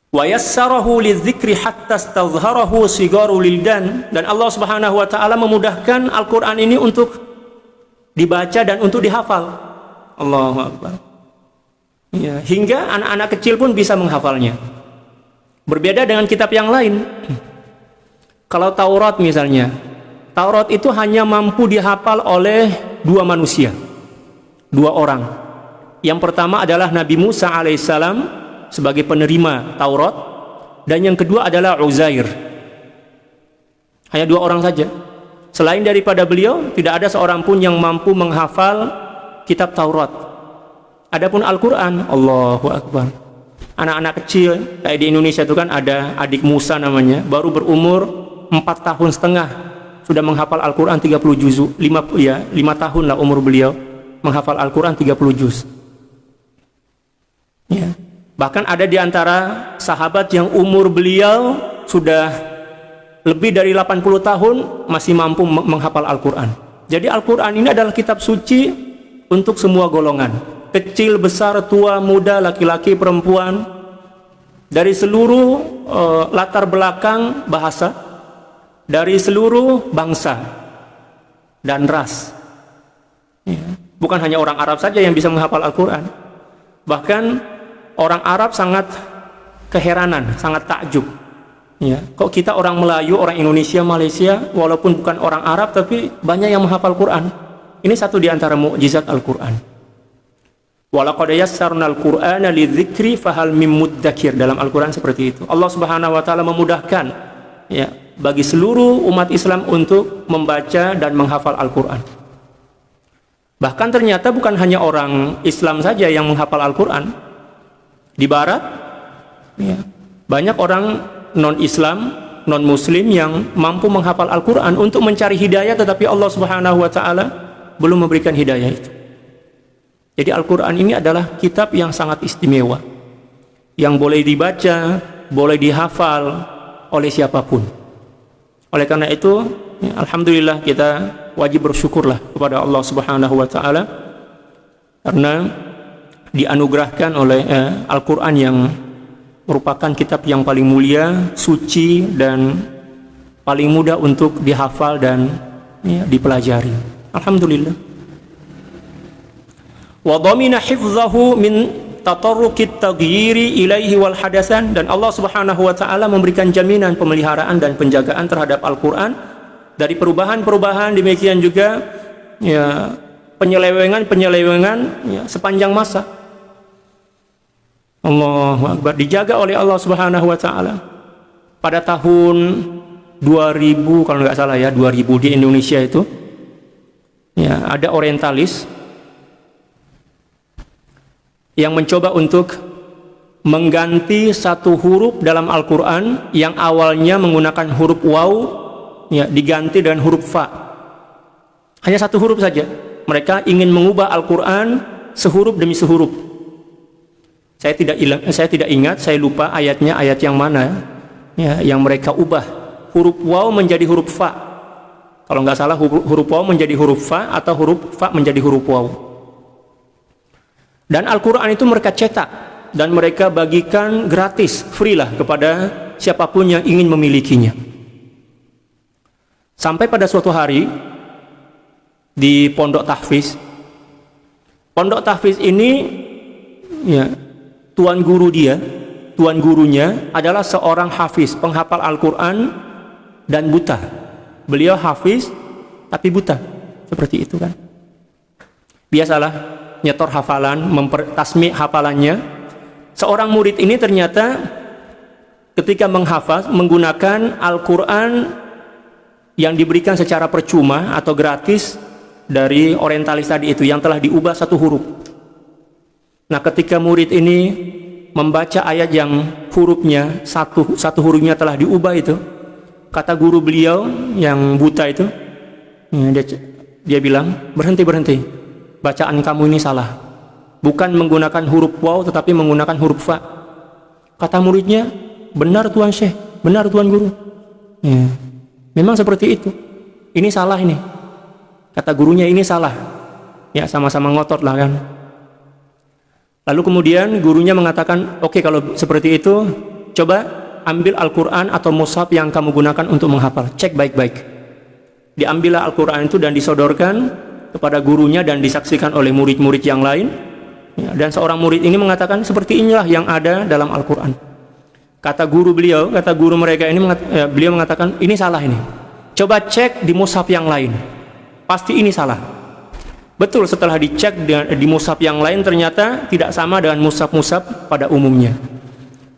Wa yassarahu lidzikri hatta istadhharahu sigarul lildan. Dan Allah Subhanahu wa Ta'ala memudahkan Al-Quran ini untuk dibaca dan untuk dihafal. Allahu Akbar ya, hingga anak-anak kecil pun bisa menghafalnya. Berbeda dengan kitab yang lain. Kalau Taurat misalnya, Taurat itu hanya mampu dihafal oleh 2 manusia, 2 orang. Yang pertama adalah Nabi Musa alaihissalam sebagai penerima Taurat, dan yang kedua adalah Uzair. Hanya 2 orang saja. Selain daripada beliau, tidak ada seorang pun yang mampu menghafal kitab Taurat. Adapun Al-Quran, Allahu Akbar, anak-anak kecil kayak di Indonesia itu kan ada adik Musa namanya, baru berumur 4 tahun setengah sudah menghafal Al-Quran 30 juz. 5 tahun lah umur beliau menghafal Al-Quran 30 juz ya. Bahkan ada di antara sahabat yang umur beliau sudah lebih dari 80 tahun masih mampu menghafal Al-Quran. Jadi Al-Quran ini adalah kitab suci untuk semua golongan, kecil, besar, tua, muda, laki-laki, perempuan, dari seluruh latar belakang bahasa, dari seluruh bangsa dan ras ya. Bukan hanya orang Arab saja yang bisa menghafal Al-Quran. Bahkan orang Arab sangat keheranan, sangat takjub Ya, kok kita orang Melayu, orang Indonesia, Malaysia, walaupun bukan orang Arab tapi banyak yang menghafal Quran. Ini satu di antara mukjizat Al-Quran. Walaqad yassarnal Qur'ana lidzikri fahal mim muddakir. Dalam Al-Quran seperti itu. Allah Subhanahu wa taala memudahkan ya bagi seluruh umat Islam untuk membaca dan menghafal Al-Quran. Bahkan ternyata bukan hanya orang Islam saja yang menghafal Al-Quran. Di Barat ya, banyak orang non-Islam, non-Muslim yang mampu menghafal Al-Quran untuk mencari hidayah, tetapi Allah Subhanahu wa taala belum memberikan hidayah itu. Jadi Al-Quran ini adalah kitab yang sangat istimewa, yang boleh dibaca, boleh dihafal oleh siapapun. Oleh karena itu, ya, alhamdulillah kita wajib bersyukurlah kepada Allah Subhanahu wa taala karena dianugerahkan oleh Al-Quran yang merupakan kitab yang paling mulia, suci, dan paling mudah untuk dihafal dan ya, dipelajari. Alhamdulillah. Wa dhamina hifdzahu min tatarruqit taghyiri ilaihi wal hadasan, dan Allah Subhanahu wa taala memberikan jaminan pemeliharaan dan penjagaan terhadap Al-Qur'an dari perubahan-perubahan, demikian juga ya penyelewengan ya, sepanjang masa. Allahu Akbar, dijaga oleh Allah Subhanahu wa taala. Pada tahun 2000 kalau nggak salah ya, 2000 di Indonesia itu ya ada orientalis yang mencoba untuk mengganti satu huruf dalam Al-Quran yang awalnya menggunakan huruf waw ya, diganti dengan huruf fa. Hanya satu huruf saja. Mereka ingin mengubah Al-Quran sehuruf demi sehuruf. Saya tidak ingat, saya lupa ayatnya, ayat yang mana ya, yang mereka ubah huruf waw menjadi huruf fa. Kalau nggak salah huruf waw menjadi huruf fa atau huruf fa menjadi huruf waw. Dan Al-Quran itu mereka cetak dan mereka bagikan gratis, free lah kepada siapapun yang ingin memilikinya. Sampai pada suatu hari di pondok tahfiz ini ya, tuan gurunya adalah seorang hafiz, penghafal Al-Quran dan buta. Beliau hafiz tapi buta, seperti itu kan. Biasalah nyetor hafalan, tasmi' hafalannya. Seorang murid ini ternyata ketika menghafal menggunakan Al-Quran yang diberikan secara percuma atau gratis dari orientalis tadi itu, yang telah diubah satu huruf. Nah, ketika murid ini membaca ayat yang hurufnya satu hurufnya telah diubah itu, kata guru beliau yang buta itu, dia bilang, berhenti. Bacaan kamu ini salah. Bukan menggunakan huruf waw tetapi menggunakan huruf fa. Kata muridnya, benar Tuan Syekh, benar Tuan Guru. Ya, memang seperti itu. Ini salah ini. Kata gurunya ini salah. Ya, sama-sama ngotot lah kan. Lalu kemudian gurunya mengatakan, oke, kalau seperti itu, coba ambil Al-Quran atau mushaf yang kamu gunakan untuk menghafal. Cek baik-baik. Diambillah Al-Quran itu dan disodorkan kepada gurunya dan disaksikan oleh murid-murid yang lain ya, dan seorang murid ini mengatakan seperti inilah yang ada dalam Al-Quran. Kata guru mereka ini beliau mengatakan ini salah ini, coba cek di mushaf yang lain, pasti ini salah. Betul, setelah dicek di mushaf yang lain ternyata tidak sama dengan mushaf-mushaf pada umumnya,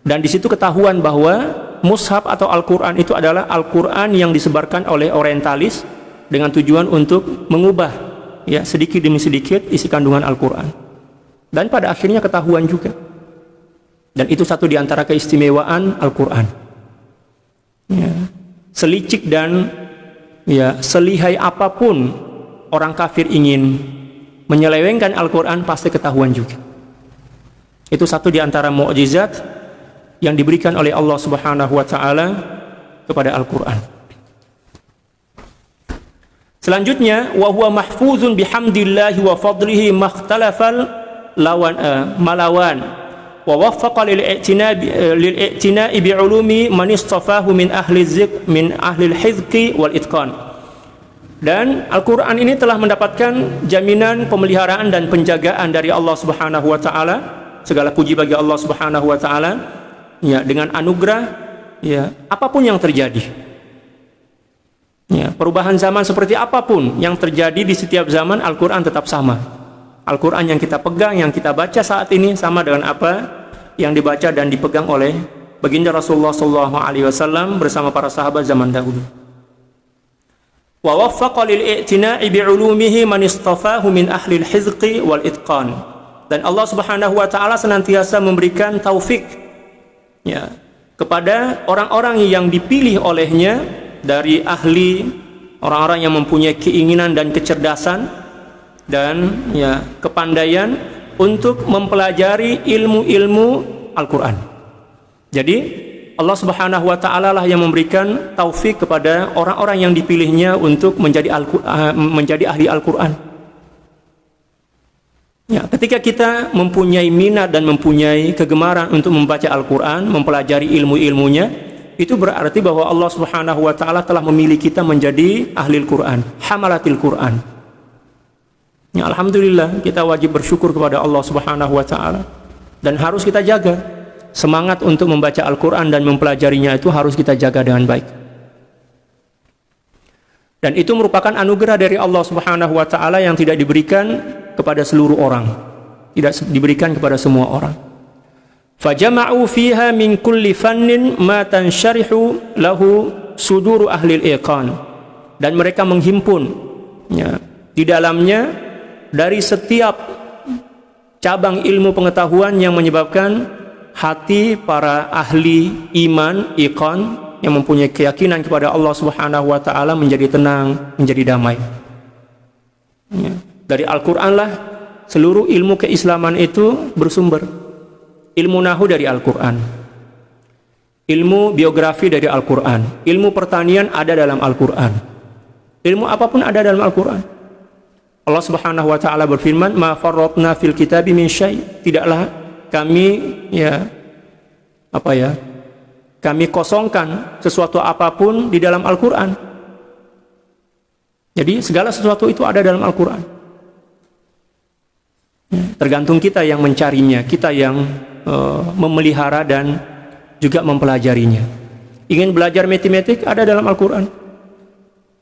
dan di situ ketahuan bahwa mushaf atau Al-Quran itu adalah Al-Quran yang disebarkan oleh orientalis dengan tujuan untuk mengubah ya sedikit demi sedikit isi kandungan Al-Quran, dan pada akhirnya ketahuan juga. Dan itu satu di antara keistimewaan Al-Quran ya. Selicik dan ya selihai apapun orang kafir ingin menyelewengkan Al-Quran, pasti ketahuan juga. Itu satu di antara mukjizat yang diberikan oleh Allah Subhanahu wa taala kepada Al-Quran. Selanjutnya, wa huwa mahfuzun bihamdillahi wa fadlihi makhtalafal malawan wa waffaqa lil i'tina'i bi ulumi man istafahu min ahli al-hizqi wal itqan. Dan Al-Quran ini telah mendapatkan jaminan pemeliharaan dan penjagaan dari Allah Subhanahu wa taala. Segala puji bagi Allah Subhanahu wa taala ya, dengan anugerah ya, apapun yang terjadi. Ya, perubahan zaman seperti apapun yang terjadi di setiap zaman, Al-Quran tetap sama. Al-Quran yang kita pegang, yang kita baca saat ini sama dengan apa yang dibaca dan dipegang oleh baginda Rasulullah SAW bersama para sahabat zaman dahulu. Wa waffaqa lil i'tina'i bi'ulumihi man istafahu min ahli al-hizqi wal itqan. Dan Allah Subhanahu wa taala senantiasa memberikan taufik, ya, kepada orang-orang yang dipilih olehnya dari ahli, orang-orang yang mempunyai keinginan dan kecerdasan dan, ya, kepandaian untuk mempelajari ilmu-ilmu Al-Quran. Jadi Allah Subhanahu wa taala lah yang memberikan taufik kepada orang-orang yang dipilihnya untuk menjadi ahli Al-Quran. Ya, ketika kita mempunyai minat dan mempunyai kegemaran untuk membaca Al-Quran, mempelajari ilmu-ilmunya, itu berarti bahwa Allah Subhanahu wa taala telah memilih kita menjadi ahli Al-Quran, hamalatil Quran. Ya, alhamdulillah, kita wajib bersyukur kepada Allah Subhanahu wa taala dan harus kita jaga. Semangat untuk membaca Al-Quran dan mempelajarinya itu harus kita jaga dengan baik. Dan itu merupakan anugerah dari Allah Subhanahu wa taala yang tidak diberikan kepada seluruh orang, tidak diberikan kepada semua orang. Fajama'u fiha min kulli fannin ma tansyarihu lahu suduru ahli al-iqan. Dan mereka menghimpun, ya, di dalamnya dari setiap cabang ilmu pengetahuan yang menyebabkan hati para ahli iman, iqan, yang mempunyai keyakinan kepada Allah Subhanahu wa taala menjadi tenang, menjadi damai. Ya. Dari Al-Quran lah seluruh ilmu keislaman itu bersumber. Ilmu nahu dari Al-Quran, ilmu biografi dari Al-Quran, ilmu pertanian ada dalam Al-Quran, ilmu apapun ada dalam Al-Quran. Allah Subhanahu wa taala berfirman, ma farratna fil kitabi min syai', tidaklah kami, ya, kami kosongkan sesuatu apapun di dalam Al-Quran. Jadi segala sesuatu itu ada dalam Al-Quran. Ya, tergantung kita yang mencarinya, kita yang memelihara dan juga mempelajarinya. Ingin belajar matematik, ada dalam Al-Quran.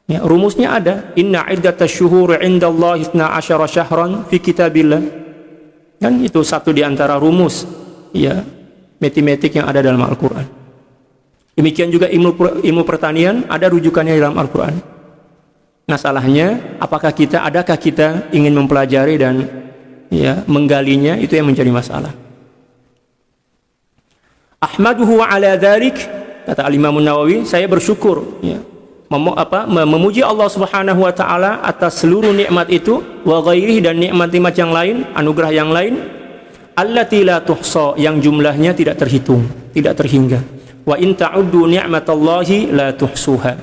Ya, rumusnya ada. Inna iddatash syuhuri 'indallahi 12 syahran fi kitabillah. Kan itu satu di antara rumus, ya, matematik yang ada dalam Al-Quran. Demikian juga ilmu pertanian ada rujukannya dalam Al-Quran. Masalahnya, adakah kita ingin mempelajari dan, ya, menggalinya, itu yang menjadi masalah. Ahmaduhu ala dzalik, kata Al-Imam Nawawi, saya bersyukur, ya, memuji Allah Subhanahu wa taala atas seluruh nikmat itu, wa ghairihi, dan nikmat-nikmat yang lain, anugerah yang lain, allati la tuhsa, yang jumlahnya tidak terhitung, tidak terhingga. Wa in ta'uddu ni'matallahi la tuhsuha.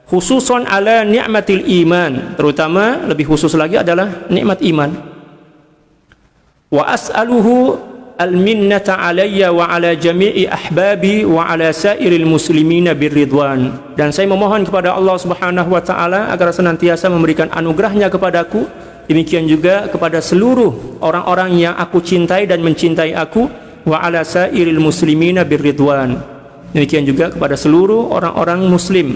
Khususan ala ni'matil iman, terutama lebih khusus lagi adalah nikmat iman. Wa as'aluhu al-minnata alayya wa ala jami'i ahbabi wa ala sairil muslimina birridwan. Dan saya memohon kepada Allah Subhanahu wa taala agar senantiasa memberikan anugerahnya kepadaku, demikian juga kepada seluruh orang-orang yang aku cintai dan mencintai aku, wa ala sairil muslimina birridwan. Demikian juga kepada seluruh orang-orang muslim,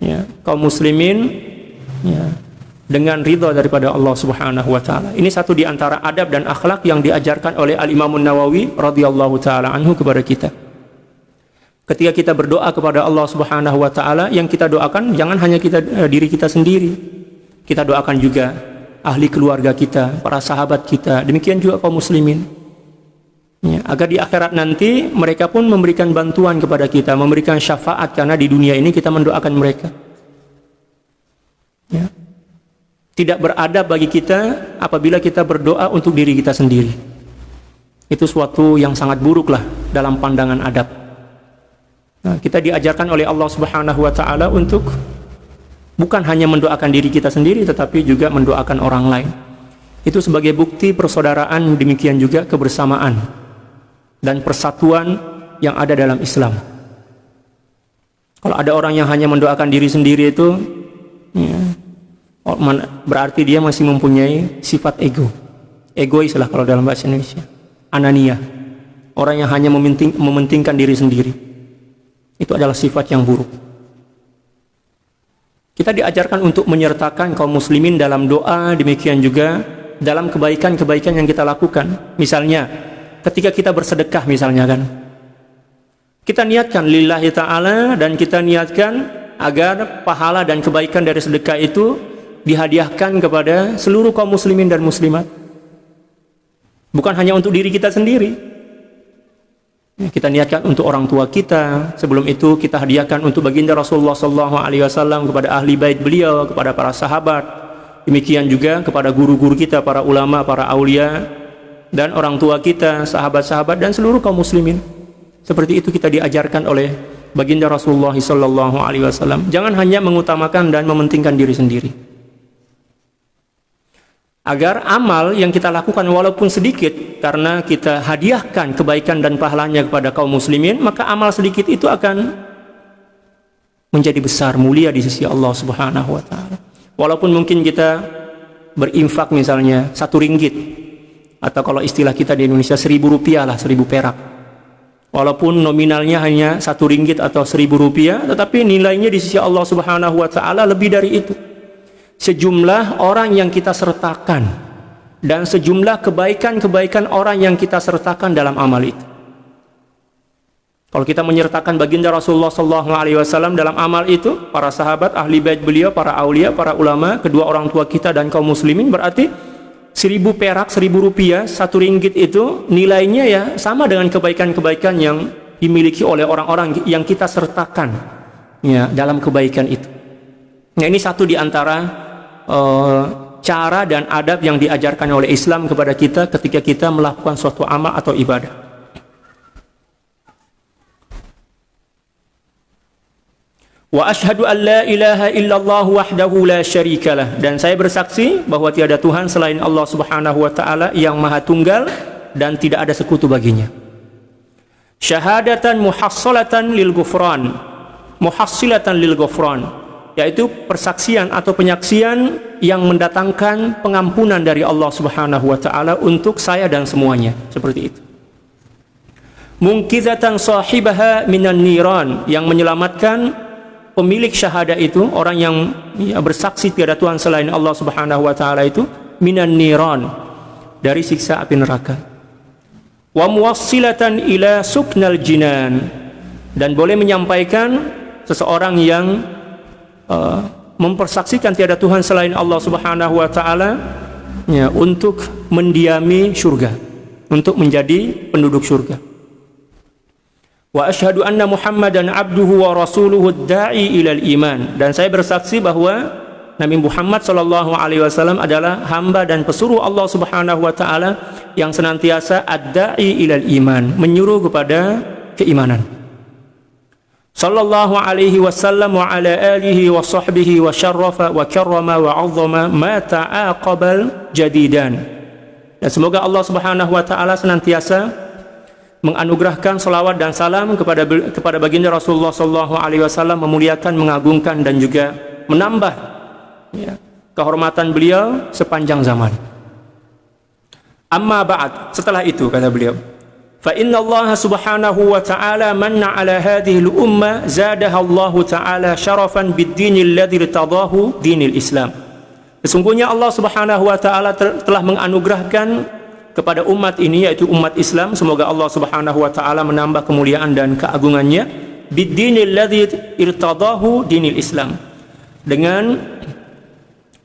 ya, kaum muslimin, ya, dengan ridha daripada Allah Subhanahu wa taala. Ini satu di antara adab dan akhlak yang diajarkan oleh Al-Imam Nawawi radhiyallahu taala anhu kepada kita. Ketika kita berdoa kepada Allah Subhanahu wa taala, yang kita doakan jangan hanya diri kita sendiri. Kita doakan juga ahli keluarga kita, para sahabat kita, demikian juga kaum muslimin. Ya, agar di akhirat nanti mereka pun memberikan bantuan kepada kita, memberikan syafaat, karena di dunia ini kita mendoakan mereka. Ya. Tidak beradab bagi kita apabila kita berdoa untuk diri kita sendiri. Itu suatu yang sangat buruk lah dalam pandangan adab. Nah, kita diajarkan oleh Allah Subhanahu wa taala untuk bukan hanya mendoakan diri kita sendiri, tetapi juga mendoakan orang lain. Itu sebagai bukti persaudaraan, demikian juga kebersamaan dan persatuan yang ada dalam Islam. Kalau ada orang yang hanya mendoakan diri sendiri, itu, ya, berarti dia masih mempunyai sifat egois lah kalau dalam bahasa Indonesia, anania, orang yang hanya mementingkan diri sendiri. Itu adalah sifat yang buruk. Kita diajarkan untuk menyertakan kaum muslimin dalam doa, demikian juga dalam kebaikan-kebaikan yang kita lakukan. Misalnya, ketika kita bersedekah misalnya kan, kita niatkan lillahi ta'ala dan kita niatkan agar pahala dan kebaikan dari sedekah itu dihadiahkan kepada seluruh kaum muslimin dan muslimat. Bukan hanya untuk diri kita sendiri. Kita niatkan untuk orang tua kita. Sebelum itu kita hadiahkan untuk baginda Rasulullah SAW, kepada ahli bait beliau, kepada para sahabat. Demikian juga kepada guru-guru kita, para ulama, para aulia, dan orang tua kita, sahabat-sahabat, dan seluruh kaum muslimin. Seperti itu kita diajarkan oleh baginda Rasulullah SAW. Jangan hanya mengutamakan dan mementingkan diri sendiri. Agar amal yang kita lakukan walaupun sedikit, karena kita hadiahkan kebaikan dan pahalanya kepada kaum muslimin, maka amal sedikit itu akan menjadi besar, mulia di sisi Allah Subhanahu wa ta'ala. Walaupun mungkin kita berinfak misalnya 1 ringgit, atau kalau istilah kita di Indonesia 1.000 rupiah lah, 1.000 perak. Walaupun nominalnya hanya 1 ringgit atau 1.000 rupiah, tetapi nilainya di sisi Allah Subhanahu wa ta'ala lebih dari itu. Sejumlah orang yang kita sertakan dan sejumlah kebaikan-kebaikan orang yang kita sertakan dalam amal itu. Kalau kita menyertakan baginda Rasulullah SAW dalam amal itu, para sahabat, ahli bait beliau, para aulia, para ulama, kedua orang tua kita dan kaum muslimin, berarti 1.000 perak, 1.000 rupiah, 1 ringgit itu nilainya ya sama dengan kebaikan-kebaikan yang dimiliki oleh orang-orang yang kita sertakan ya dalam kebaikan itu. Nah, ini satu di antara cara dan adab yang diajarkan oleh Islam kepada kita ketika kita melakukan suatu amal atau ibadah. Wa asyhadu an la ilaha illallah wahdahu la syarikalah, dan saya bersaksi bahwa tiada Tuhan selain Allah Subhanahu wa taala yang Maha Tunggal dan tidak ada sekutu baginya. Syahadatan muhassalatan lil ghufran, muhassilatan lil ghufran, yaitu persaksian atau penyaksian yang mendatangkan pengampunan dari Allah Subhanahu wa taala untuk saya dan semuanya, seperti itu. Munqizatan sahibaha minan niran, yang menyelamatkan pemilik syahadah itu, orang yang bersaksi tiada Tuhan selain Allah Subhanahu wa taala itu, minan niran, dari siksa api neraka. Wa muwassilatan ila suknal jinan, dan boleh menyampaikan seseorang yang mempersaksikan tiada Tuhan selain Allah Subhanahu wa taala ya, untuk mendiami surga, untuk menjadi penduduk surga. Wa asyhadu anna Muhammadan abduhu wa rasuluhu ad-da'i ilal iman, dan saya bersaksi bahwa Nabi Muhammad sallallahu alaihi wasallam adalah hamba dan pesuruh Allah Subhanahu wa taala yang senantiasa ad-da'i ilal iman, menyuruh kepada keimanan. Sallallahu alaihi wasallam wa ala alihi wa sahbihi wa syarrafa wa karrama wa 'azzama ma ta'aqabal jadidan. Dan semoga Allah Subhanahu wa taala senantiasa menganugerahkan salawat dan salam kepada baginda Rasulullah sallallahu alaihi wasallam, memuliakan, mengagungkan dan juga menambah ya, kehormatan beliau sepanjang zaman. Amma ba'd, setelah itu kata beliau, fa inna Allah subhanahu wa ta'ala manna ala hadhihi al-umma zadaha Allah ta'ala syarafan bid-dinil ladzi irtadahu dinil Islam. Sesungguhnya Allah Subhanahu wa taala telah menganugerahkan kepada umat ini, yaitu umat Islam, semoga Allah Subhanahu wa taala menambah kemuliaan dan keagungannya, bid-dinil ladzi irtadahu dinil Islam, dengan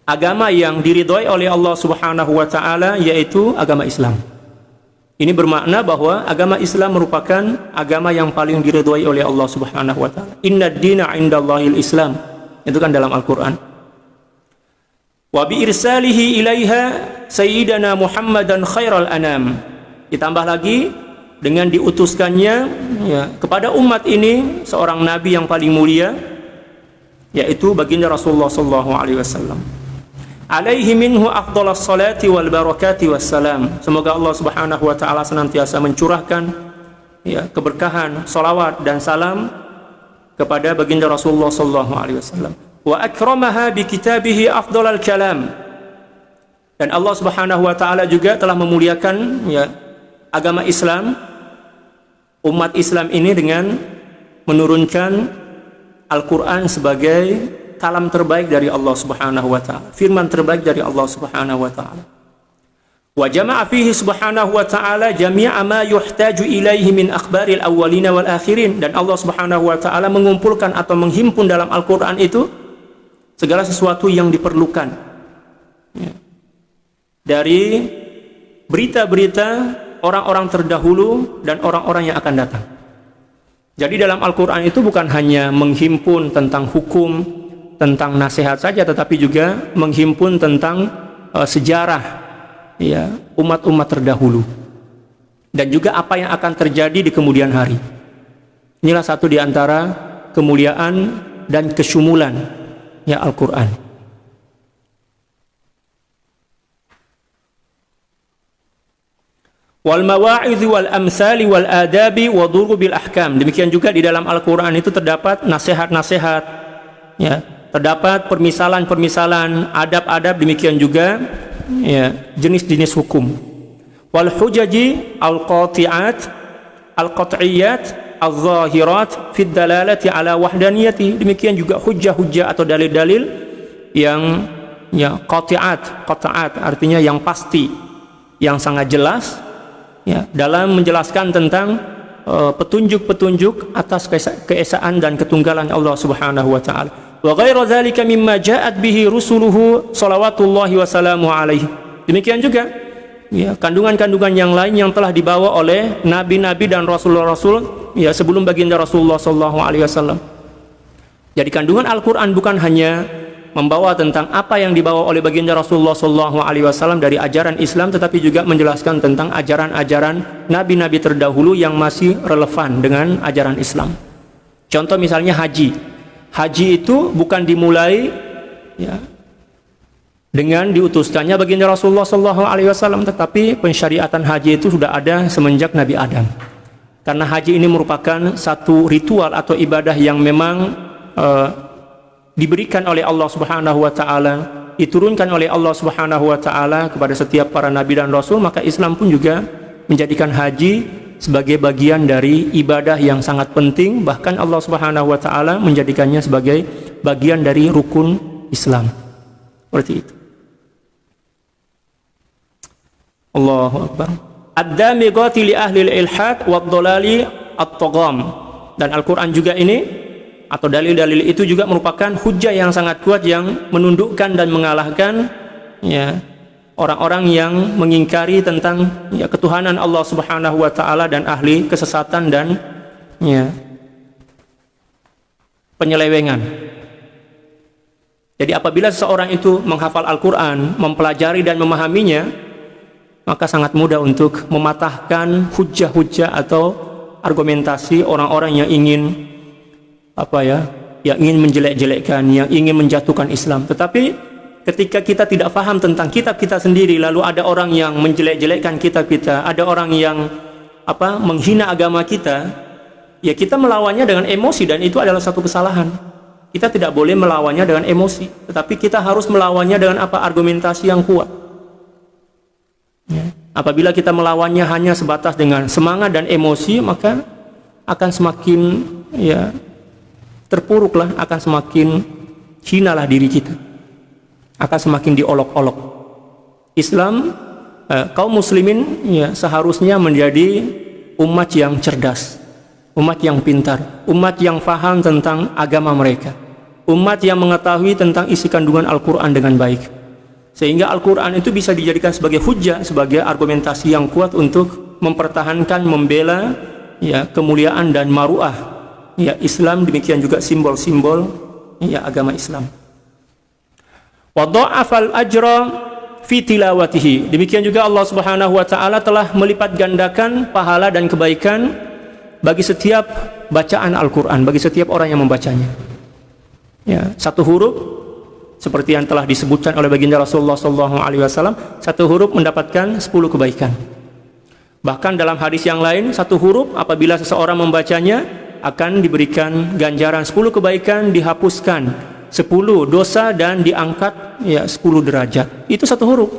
agama yang diridhoi oleh Allah Subhanahu wa taala, yaitu agama Islam. Ini bermakna bahwa agama Islam merupakan agama yang paling diridhoi oleh Allah Subhanahu wa taala. Innad dina 'indallahil Islam. Itu kan dalam Al-Qur'an. Wa bi irsalihi ilaiha sayyidana Muhammadan khairal anam. Ditambah lagi dengan diutuskannya ya, kepada umat ini seorang nabi yang paling mulia, yaitu baginda Rasulullah sallallahu alaihi wasallam. Alaihi minhu afdhalas salati wal barakati wassalam. Semoga Allah Subhanahu wa taala senantiasa mencurahkan ya, keberkahan, salawat dan salam kepada baginda Rasulullah sallallahu alaihi wasallam. Wa akramaha bi kitabihi afdhalal kalam. Dan Allah Subhanahu wa taala juga telah memuliakan ya, agama Islam, umat Islam ini dengan menurunkan Al-Quran sebagai kalam terbaik dari Allah Subhanahu wa taala, firman terbaik dari Allah Subhanahu wa taala. Wa jama'a fihi subhanahu wa ta'ala jami'a ma yuhtaju ilaihi min akhbaril awwalina wal akhirin, dan Allah Subhanahu wa taala mengumpulkan atau menghimpun dalam Al-Qur'an itu segala sesuatu yang diperlukan, ya, dari berita-berita orang-orang terdahulu dan orang-orang yang akan datang. Jadi dalam Al-Qur'an itu bukan hanya menghimpun tentang hukum, tentang nasihat saja, tetapi juga menghimpun tentang sejarah, ya, umat-umat terdahulu, dan juga apa yang akan terjadi di kemudian hari. Inilah satu di antara kemuliaan dan kesyumulan, ya, Al-Quran. Wal mawa'idhi wal amsali wal adabi wa durubil ahkam. Demikian juga di dalam Al-Quran itu terdapat nasihat-nasihat, ya, terdapat permisalan-permisalan, adab-adab, demikian juga, ya, jenis-jenis hukum. Wal hujaji al-qati'at al-qat'iyat al-zahirat fid dalalati ala wahdaniyati. Demikian juga hujjah-hujjah atau dalil-dalil yang, ya, qati'at artinya yang pasti, yang sangat jelas, ya, dalam menjelaskan tentang petunjuk-petunjuk atas keesaan dan ketunggalan Allah Subhanahu wa taala. Wa ghairu dzalika mimma ja'at bihi rusuluhu shalawatullahi wa salamu alaihi. Demikian juga, ya, kandungan-kandungan yang lain yang telah dibawa oleh nabi-nabi dan rasul-rasul, ya, sebelum baginda Rasulullah sallallahu alaihi wasallam. Jadi kandungan Al-Qur'an bukan hanya membawa tentang apa yang dibawa oleh baginda Rasulullah sallallahu alaihi wasallam dari ajaran Islam, tetapi juga menjelaskan tentang ajaran-ajaran nabi-nabi terdahulu yang masih relevan dengan ajaran Islam. Contoh misalnya haji. Haji itu bukan dimulai, ya, dengan diutuskannya baginda Rasulullah SAW, tetapi pensyariatan haji itu sudah ada semenjak Nabi Adam. Karena haji ini merupakan satu ritual atau ibadah yang memang diberikan oleh Allah Subhanahu wa taala, diturunkan oleh Allah Subhanahu wa taala kepada setiap para nabi dan rasul, maka Islam pun juga menjadikan haji sebagai bagian dari ibadah yang sangat penting, bahkan Allah Subhanahu wa taala menjadikannya sebagai bagian dari rukun Islam. Seperti itu. Allahu akbar. Ad-damighati li ahli al-ilhad wad-dhalali at-tagham. Dan Al-Qur'an juga ini atau dalil-dalil itu juga merupakan hujjah yang sangat kuat yang menundukkan dan mengalahkan, ya, orang-orang yang mengingkari tentang, ya, ketuhanan Allah Subhanahu wa taala dan ahli kesesatan dan, ya, penyelewengan. Jadi apabila seseorang itu menghafal Al-Qur'an, mempelajari dan memahaminya, maka sangat mudah untuk mematahkan hujjah-hujjah atau argumentasi orang-orang yang ingin yang ingin menjelek-jelekkan, yang ingin menjatuhkan Islam. Tetapi ketika kita tidak paham tentang kitab kita sendiri, lalu ada orang yang menjelek-jelekkan kitab kita, ada orang yang menghina agama kita, ya kita melawannya dengan emosi, dan itu adalah satu kesalahan. Kita tidak boleh melawannya dengan emosi, tetapi kita harus melawannya dengan argumentasi yang kuat. Ya. Apabila kita melawannya hanya sebatas dengan semangat dan emosi, maka akan semakin, ya, terpuruklah, akan semakin hinalah diri kita, akan semakin diolok-olok. Islam, kaum muslimin, ya, seharusnya menjadi umat yang cerdas, umat yang pintar, umat yang faham tentang agama mereka, umat yang mengetahui tentang isi kandungan Al-Quran dengan baik, sehingga Al-Quran itu bisa dijadikan sebagai hujjah, sebagai argumentasi yang kuat untuk mempertahankan, membela, ya, kemuliaan dan maruah, ya, Islam, demikian juga simbol-simbol, ya, agama Islam. Wa dha'afal ajra fi tilawatihi. Demikian juga Allah Subhanahu wa taala telah melipat gandakan pahala dan kebaikan bagi setiap bacaan Al-Qur'an, bagi setiap orang yang membacanya. Ya, satu huruf seperti yang telah disebutkan oleh baginda Rasulullah SAW, satu huruf mendapatkan 10 kebaikan. Bahkan dalam hadis yang lain, satu huruf apabila seseorang membacanya akan diberikan ganjaran 10 kebaikan, dihapuskan 10 dosa, dan diangkat, ya, 10 derajat. Itu satu huruf.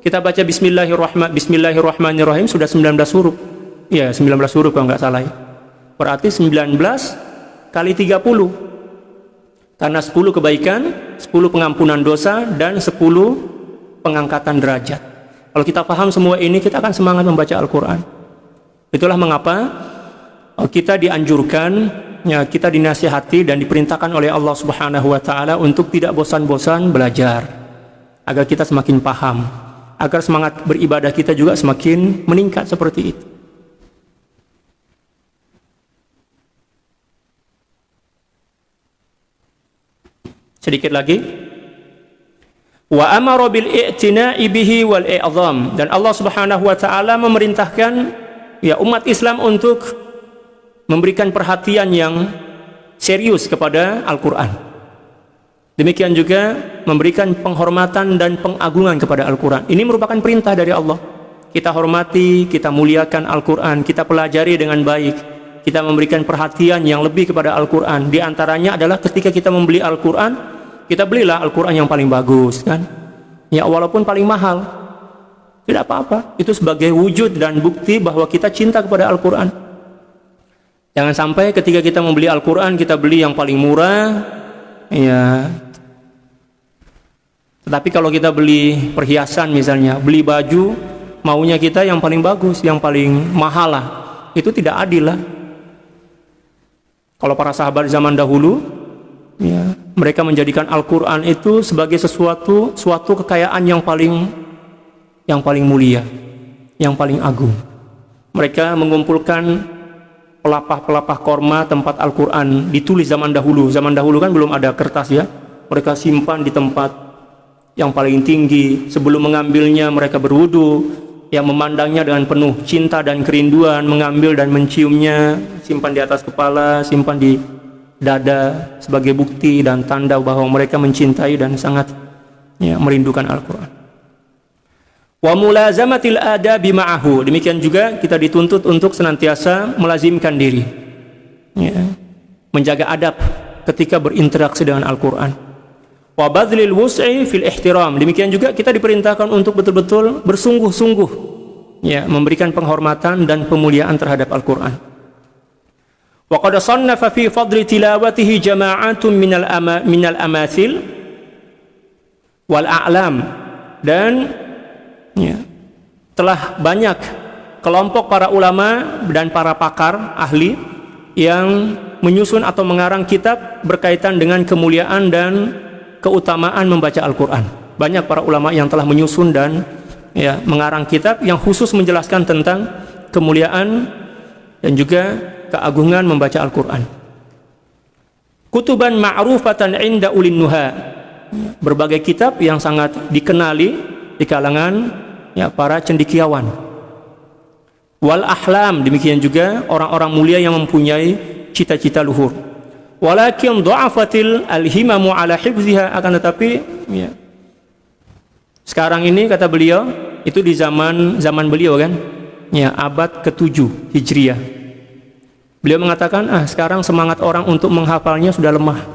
Kita baca Bismillahirrahmanirrahim sudah 19 huruf. Ya, 19 huruf kalau nggak salah. Berarti 19 kali 30. Karena 10 kebaikan, 10 pengampunan dosa, dan 10 pengangkatan derajat. Kalau kita paham semua ini, kita akan semangat membaca Al-Quran. Itulah mengapa kita dianjurkan, ya, kita dinasihati dan diperintahkan oleh Allah Subhanahu wa Ta'ala untuk tidak bosan-bosan belajar, agar kita semakin paham, agar semangat beribadah kita juga semakin meningkat seperti itu. Sedikit lagi. Wa amara bil i'tina'i bihi wal i'zam, dan Allah Subhanahu wa Ta'ala memerintahkan, ya, umat Islam untuk memberikan perhatian yang serius kepada Al-Quran. Demikian juga memberikan penghormatan dan pengagungan kepada Al-Quran. Ini merupakan perintah dari Allah. Kita hormati, kita muliakan Al-Quran, kita pelajari dengan baik, kita memberikan perhatian yang lebih kepada Al-Quran. Di antaranya adalah ketika kita membeli Al-Quran, kita belilah Al-Quran yang paling bagus, kan? Ya, walaupun paling mahal, tidak apa-apa. Itu sebagai wujud dan bukti bahwa kita cinta kepada Al-Quran. Jangan sampai ketika kita membeli Al-Quran, kita beli yang paling murah, ya. Tetapi kalau kita beli perhiasan misalnya, beli baju, maunya kita yang paling bagus, yang paling mahal lah. Itu tidak adil lah. Kalau para sahabat zaman dahulu, ya, mereka menjadikan Al-Quran itu sebagai suatu kekayaan yang paling mulia, yang paling agung. Mereka mengumpulkan pelapah-pelapah korma tempat Al-Quran ditulis zaman dahulu. Zaman dahulu kan belum ada kertas, ya. Mereka simpan di tempat yang paling tinggi. Sebelum mengambilnya mereka berwudu, yang memandangnya dengan penuh cinta dan kerinduan, mengambil dan menciumnya, simpan di atas kepala, simpan di dada sebagai bukti dan tanda bahwa mereka mencintai dan sangat, ya, merindukan Al-Quran. Wa mulazamatil adabi ma'ahu, demikian juga kita dituntut untuk senantiasa melazimkan diri, ya, menjaga adab ketika berinteraksi dengan Al-Quran. Wa badlil wus'i fil ihtiram, demikian juga kita diperintahkan untuk betul-betul bersungguh-sungguh, ya, memberikan penghormatan dan pemuliaan terhadap Al-Quran. Wa qad sannafa fi fadli tilawatihi jama'atun minal amathil wal a'lam, dan, ya, telah banyak kelompok para ulama dan para pakar ahli yang menyusun atau mengarang kitab berkaitan dengan kemuliaan dan keutamaan membaca Al-Quran. Banyak para ulama yang telah menyusun dan, ya, mengarang kitab yang khusus menjelaskan tentang kemuliaan dan juga keagungan membaca Al-Quran. Kutuban ma'rufatan inda ulin nuha, berbagai kitab yang sangat dikenali di kalangan, ya, para cendekiawan. Wal ahlam, demikian juga orang-orang mulia yang mempunyai cita-cita luhur. Walakin dha'afatil alhimamu ala hifziha, akan tetapi, ya, sekarang ini kata beliau, itu di zaman beliau kan, ya, abad ke-7 Hijriah. Beliau mengatakan, sekarang semangat orang untuk menghafalnya sudah lemah,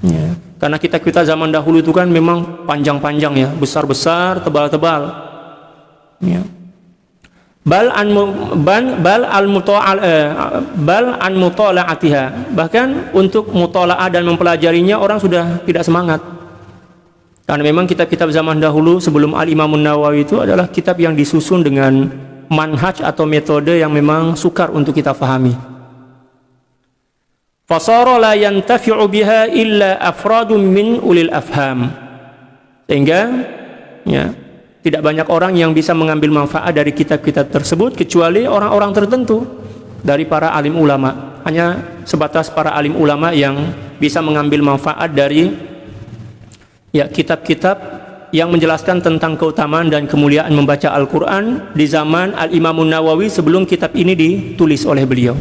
ya, karena kita zaman dahulu itu kan memang panjang-panjang, ya, besar-besar, tebal-tebal, ya. Bal an mutala'atiha, bahkan untuk mutala'ah dan mempelajarinya orang sudah tidak semangat, karena memang kitab-kitab zaman dahulu sebelum Al-Imam Nawawi itu adalah kitab yang disusun dengan manhaj atau metode yang memang sukar untuk kita fahami. Fasara la yantafi'u biha illa afradun min ulil afham, sehingga, ya, tidak banyak orang yang bisa mengambil manfaat dari kitab-kitab tersebut kecuali orang-orang tertentu dari para alim ulama. Hanya sebatas para alim ulama yang bisa mengambil manfaat dari, ya, kitab-kitab yang menjelaskan tentang keutamaan dan kemuliaan membaca Al-Quran di zaman Al-Imam Nawawi sebelum kitab ini ditulis oleh beliau.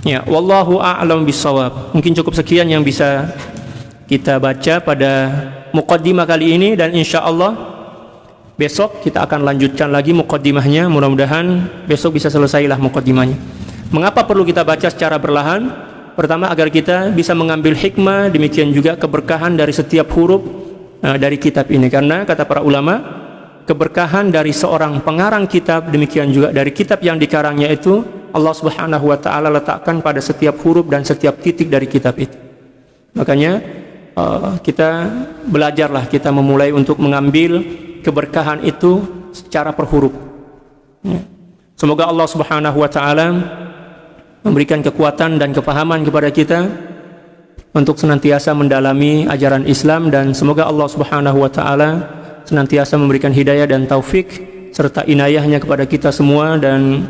Ya, wallahu a'lam bissawab. Mungkin cukup sekian yang bisa kita baca pada muqaddimah kali ini, dan insya Allah besok kita akan lanjutkan lagi muqaddimahnya. Mudah-mudahan besok bisa selesailah muqaddimahnya. Mengapa perlu kita baca secara berlahan? Pertama, agar kita bisa mengambil hikmah, demikian juga keberkahan dari setiap huruf dari kitab ini. Karena kata para ulama, keberkahan dari seorang pengarang kitab, demikian juga dari kitab yang dikarangnya itu Allah Subhanahu wa taala letakkan pada setiap huruf dan setiap titik dari kitab itu. Makanya kita belajarlah, kita memulai untuk mengambil keberkahan itu secara per huruf. Semoga Allah Subhanahu wa taala memberikan kekuatan dan kepahaman kepada kita untuk senantiasa mendalami ajaran Islam, dan semoga Allah Subhanahu wa taala senantiasa memberikan hidayah dan taufik serta inayahnya kepada kita semua, dan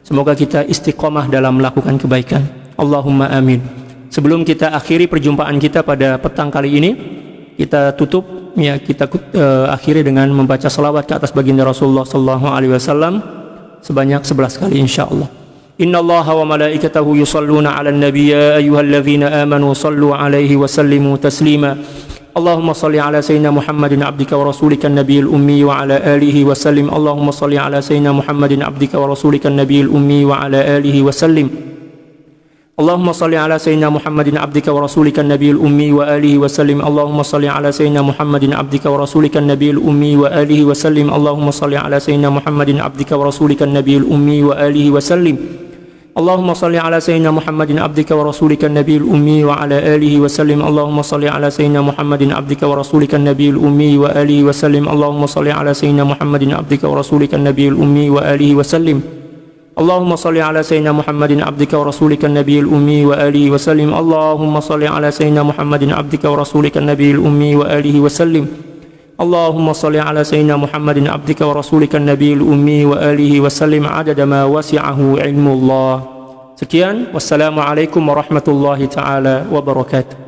semoga kita istiqomah dalam melakukan kebaikan. Allahumma amin. Sebelum kita akhiri perjumpaan kita pada petang kali ini, kita tutup kita akhiri dengan membaca salawat ke atas baginda Rasulullah sallallahu alaihi wasallam sebanyak 11 kali insyaallah. Innallaha wa malaikatahu yusalluna 'alan nabiy ya ayyuhalladzina amanu sallu 'alaihi wa sallimu taslima. Allahumma salli 'ala sayyidina Muhammadin 'abdika wa rasulika an-nabiyil ummi wa 'ala alihi wa sallim. Allahumma salli 'ala sayyidina Muhammadin 'abdika wa rasulika an-nabiyil ummi wa 'ala alihi wa sallim. Allahumma salli 'ala sayyidina Muhammadin 'abdika wa rasulika an-nabiyil ummi wa alihi wa sallim. Allahumma salli 'ala sayyidina Muhammadin 'abdika wa rasulika an-nabiyil ummi wa alihi wa sallim. Allahumma salli 'ala sayyidina Muhammadin 'abdika wa rasulika an-nabiyil ummi wa alihi wa sallim. Allahumma salli 'ala sayyidina Muhammadin 'abdika wa rasulika an-nabiyil ummi wa 'ala alihi wa sallim. Allahumma salli 'ala sayyidina Muhammadin 'abdika wa rasulika an-nabiyil ummi wa alihi wa sallim. Allahumma salli 'ala sayyidina Muhammadin 'abdika wa rasulika an-nabiyil ummi wa alihi wa sallim. Allahumma salli 'ala sayyidina Muhammadin 'abdika wa rasulika an-nabiyil ummi wa alihi wa sallim. Allahumma salli 'ala sayyidina Muhammadin 'abdika wa rasulika an-nabiyil ummi wa alihi wa sallim. Allahumma salli 'ala sayyidina Muhammadin 'abdika wa rasulika an-nabiyil ummi wa alihi wa sallim 'adada ma wasi'ahu ilmullah. Sekian, wassalamu alaikum warahmatullahi taala wabarakatuh.